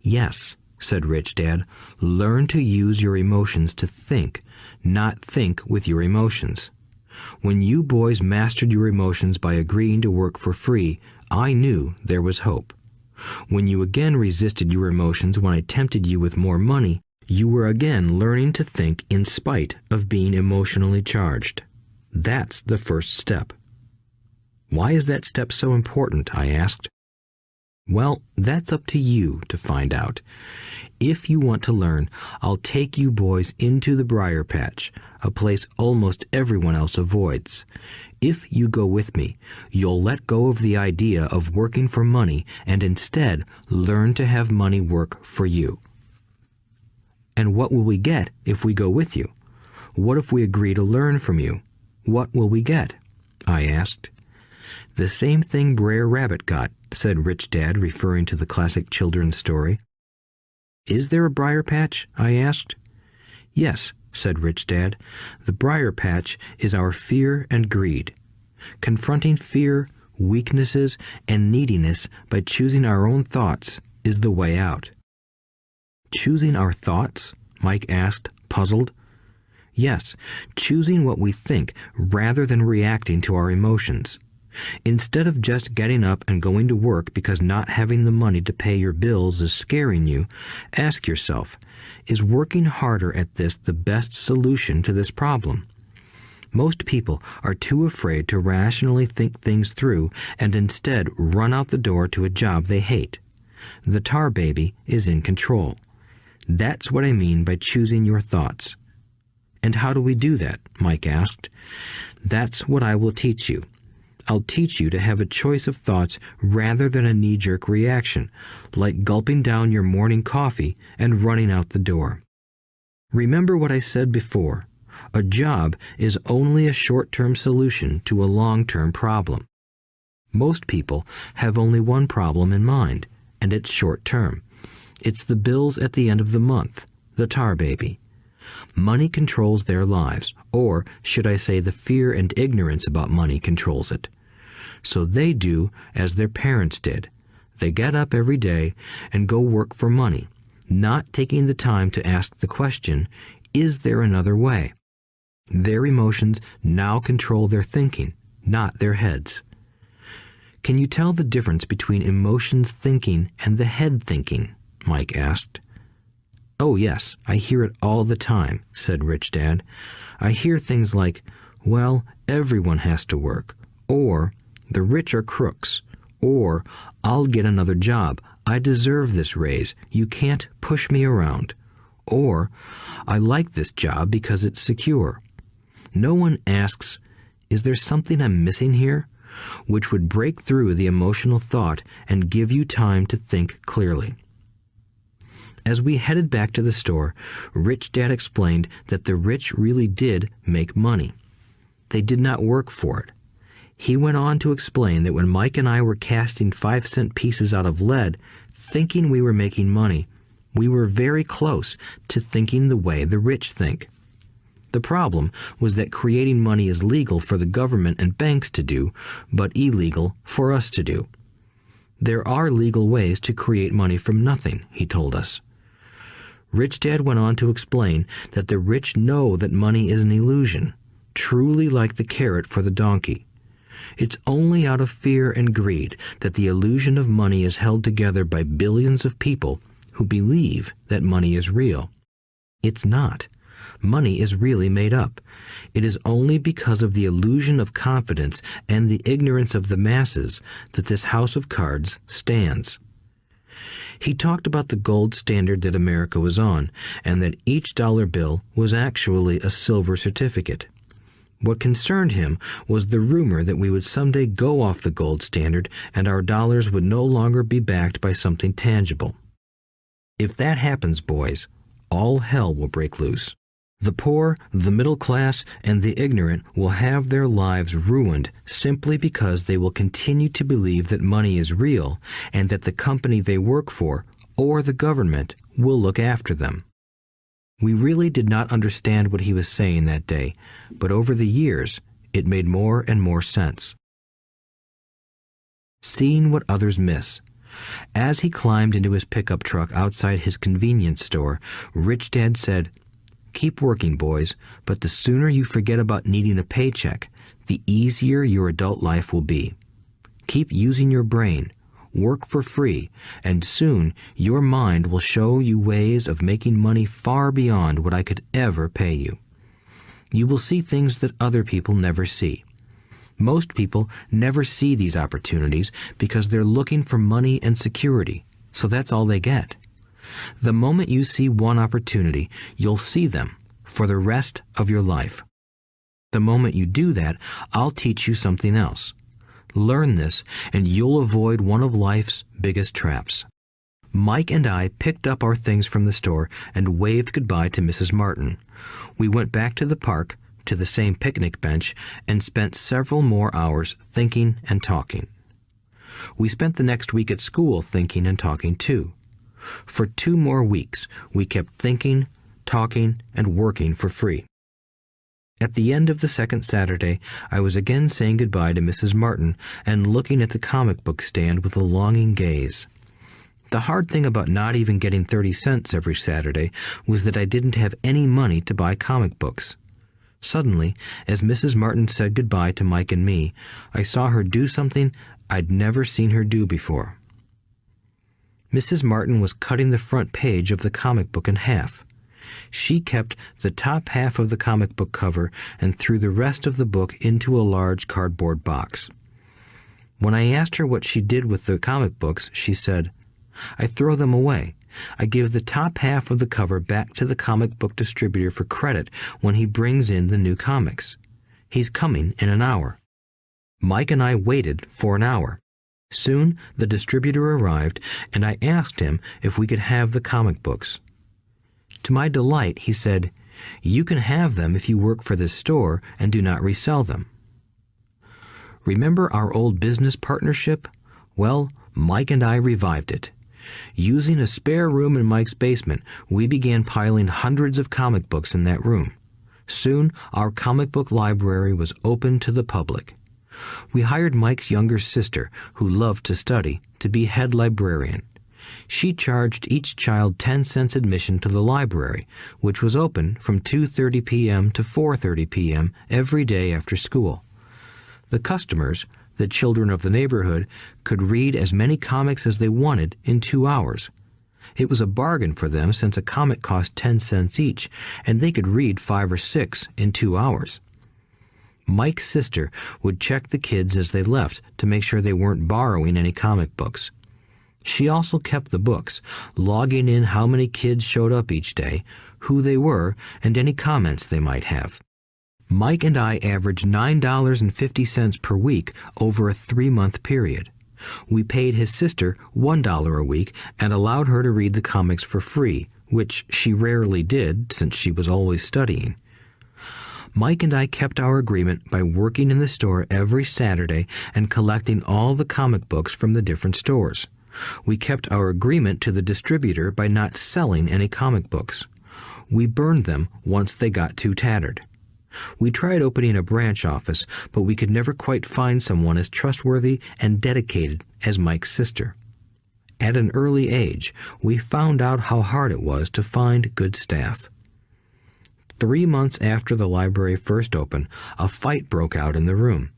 S2: Yes, said Rich Dad. Learn to use your emotions to think, not think with your emotions. When you boys mastered your emotions by agreeing to work for free, I knew there was hope. When you again resisted your emotions when I tempted you with more money, you were again learning to think in spite of being emotionally charged. That's the first step. Why is that step so important? I asked. Well, that's up to you to find out. If you want to learn, I'll take you boys into the briar patch, a place almost everyone else avoids. If you go with me, you'll let go of the idea of working for money and instead learn to have money work for you. And what will we get if we go with you? What if we agree to learn from you? What will we get? I asked. The same thing Brer Rabbit got, said Rich Dad, referring to the classic children's story. Is there a briar patch? I asked. Yes, said Rich Dad. The briar patch is our fear and greed. Confronting fear, weaknesses, and neediness by choosing our own thoughts is the way out. Choosing our thoughts? Mike asked, puzzled. Yes, choosing what we think rather than reacting to our emotions. Instead of just getting up and going to work because not having the money to pay your bills is scaring you, ask yourself, is working harder at this the best solution to this problem? Most people are too afraid to rationally think things through and instead run out the door to a job they hate. The tar baby is in control. That's what I mean by choosing your thoughts. And how do we do that? Mike asked. That's what I will teach you. I'll teach you to have a choice of thoughts rather than a knee-jerk reaction, like gulping down your morning coffee and running out the door. Remember what I said before. A job is only a short-term solution to a long-term problem. Most people have only one problem in mind, and it's short-term. It's the bills at the end of the month, the tar baby. Money controls their lives, or should I say the fear and ignorance about money controls it. So they do as their parents did. They get up every day and go work for money, not taking the time to ask the question, is there another way? Their emotions now control their thinking, not their heads. Can you tell the difference between emotions thinking and the head thinking? Mike asked. Oh yes, I hear it all the time, said Rich Dad. I hear things like, well, everyone has to work, or the rich are crooks, or I'll get another job, I deserve this raise, you can't push me around, or I like this job because it's secure. No one asks, is there something I'm missing here? Which would break through the emotional thought and give you time to think clearly. As we headed back to the store, Rich Dad explained that the rich really did make money. They did not work for it. He went on to explain that when Mike and I were casting 5-cent pieces out of lead, thinking we were making money, we were very close to thinking the way the rich think. The problem was that creating money is legal for the government and banks to do, but illegal for us to do. There are legal ways to create money from nothing, he told us. Rich Dad went on to explain that the rich know that money is an illusion, truly like the carrot for the donkey. It's only out of fear and greed that the illusion of money is held together by billions of people who believe that money is real. It's not. Money is really made up. It is only because of the illusion of confidence and the ignorance of the masses that this house of cards stands. He talked about the gold standard that America was on, and that each dollar bill was actually a silver certificate. What concerned him was the rumor that we would someday go off the gold standard and our dollars would no longer be backed by something tangible. If that happens, boys, all hell will break loose. The poor, the middle class, and the ignorant will have their lives ruined simply because they will continue to believe that money is real and that the company they work for, or the government, will look after them. We really did not understand what he was saying that day, but over the years, it made more and more sense. Seeing what others miss. As he climbed into his pickup truck outside his convenience store, Rich Dad said, "Keep working, boys, but the sooner you forget about needing a paycheck, the easier your adult life will be. Keep using your brain, work for free, and soon your mind will show you ways of making money far beyond what I could ever pay you. You will see things that other people never see. Most people never see these opportunities because they're looking for money and security, so that's all they get. The moment you see one opportunity, you'll see them for the rest of your life. The moment you do that, I'll teach you something else. Learn this, and you'll avoid one of life's biggest traps. Mike and I picked up our things from the store and waved goodbye to Mrs. Martin. We went back to the park, to the same picnic bench, and spent several more hours thinking and talking. We spent the next week at school thinking and talking too. For 2 more weeks, we kept thinking, talking, and working for free. At the end of the second Saturday, I was again saying goodbye to Mrs. Martin and looking at the comic book stand with a longing gaze. The hard thing about not even getting 30 cents every Saturday was that I didn't have any money to buy comic books. Suddenly, as Mrs. Martin said goodbye to Mike and me, I saw her do something I'd never seen her do before. Mrs. Martin was cutting the front page of the comic book in half. She kept the top half of the comic book cover and threw the rest of the book into a large cardboard box. When I asked her what she did with the comic books, she said, "I throw them away. I give the top half of the cover back to the comic book distributor for credit when he brings in the new comics. He's coming in an hour." Mike and I waited for an hour. Soon the distributor arrived, and I asked him if we could have the comic books. To my delight, he said, "You can have them if you work for this store and do not resell them." Remember our old business partnership? Well, Mike and I revived it. Using a spare room in Mike's basement, we began piling hundreds of comic books in that room. Soon, our comic book library was open to the public. We hired Mike's younger sister, who loved to study, to be head librarian. She charged each child 10 cents admission to the library, which was open from 2:30 p.m. to 4:30 p.m. every day after school. The customers, the children of the neighborhood, could read as many comics as they wanted in 2 hours. It was a bargain for them since a comic cost 10 cents each, and they could read 5 or 6 in 2 hours. Mike's sister would check the kids as they left to make sure they weren't borrowing any comic books. She also kept the books, logging in how many kids showed up each day, who they were, and any comments they might have. Mike and I averaged $9.50 per week over a 3-month period. We paid his sister $1 a week and allowed her to read the comics for free, which she rarely did since she was always studying. Mike and I kept our agreement by working in the store every Saturday and collecting all the comic books from the different stores. We kept our agreement to the distributor by not selling any comic books. We burned them once they got too tattered. We tried opening a branch office, but we could never quite find someone as trustworthy and dedicated as Mike's sister. At an early age, we found out how hard it was to find good staff. 3 months after the library first opened, a fight broke out in the room.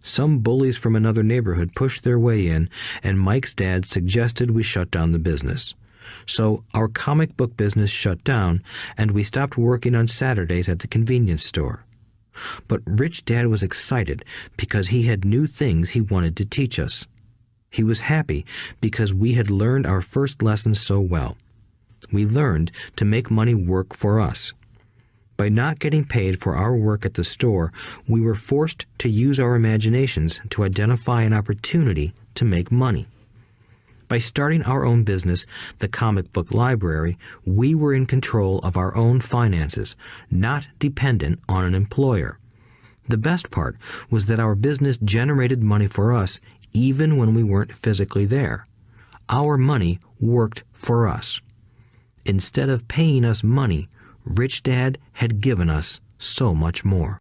S2: Some bullies from another neighborhood pushed their way in, and Mike's dad suggested we shut down the business. So our comic book business shut down, and we stopped working on Saturdays at the convenience store. But Rich Dad was excited because he had new things he wanted to teach us. He was happy because we had learned our first lessons so well. We learned to make money work for us. By not getting paid for our work at the store, we were forced to use our imaginations to identify an opportunity to make money. By starting our own business, the comic book library, we were in control of our own finances, not dependent on an employer. The best part was that our business generated money for us even when we weren't physically there. Our money worked for us. Instead of paying us money, Rich Dad had given us so much more.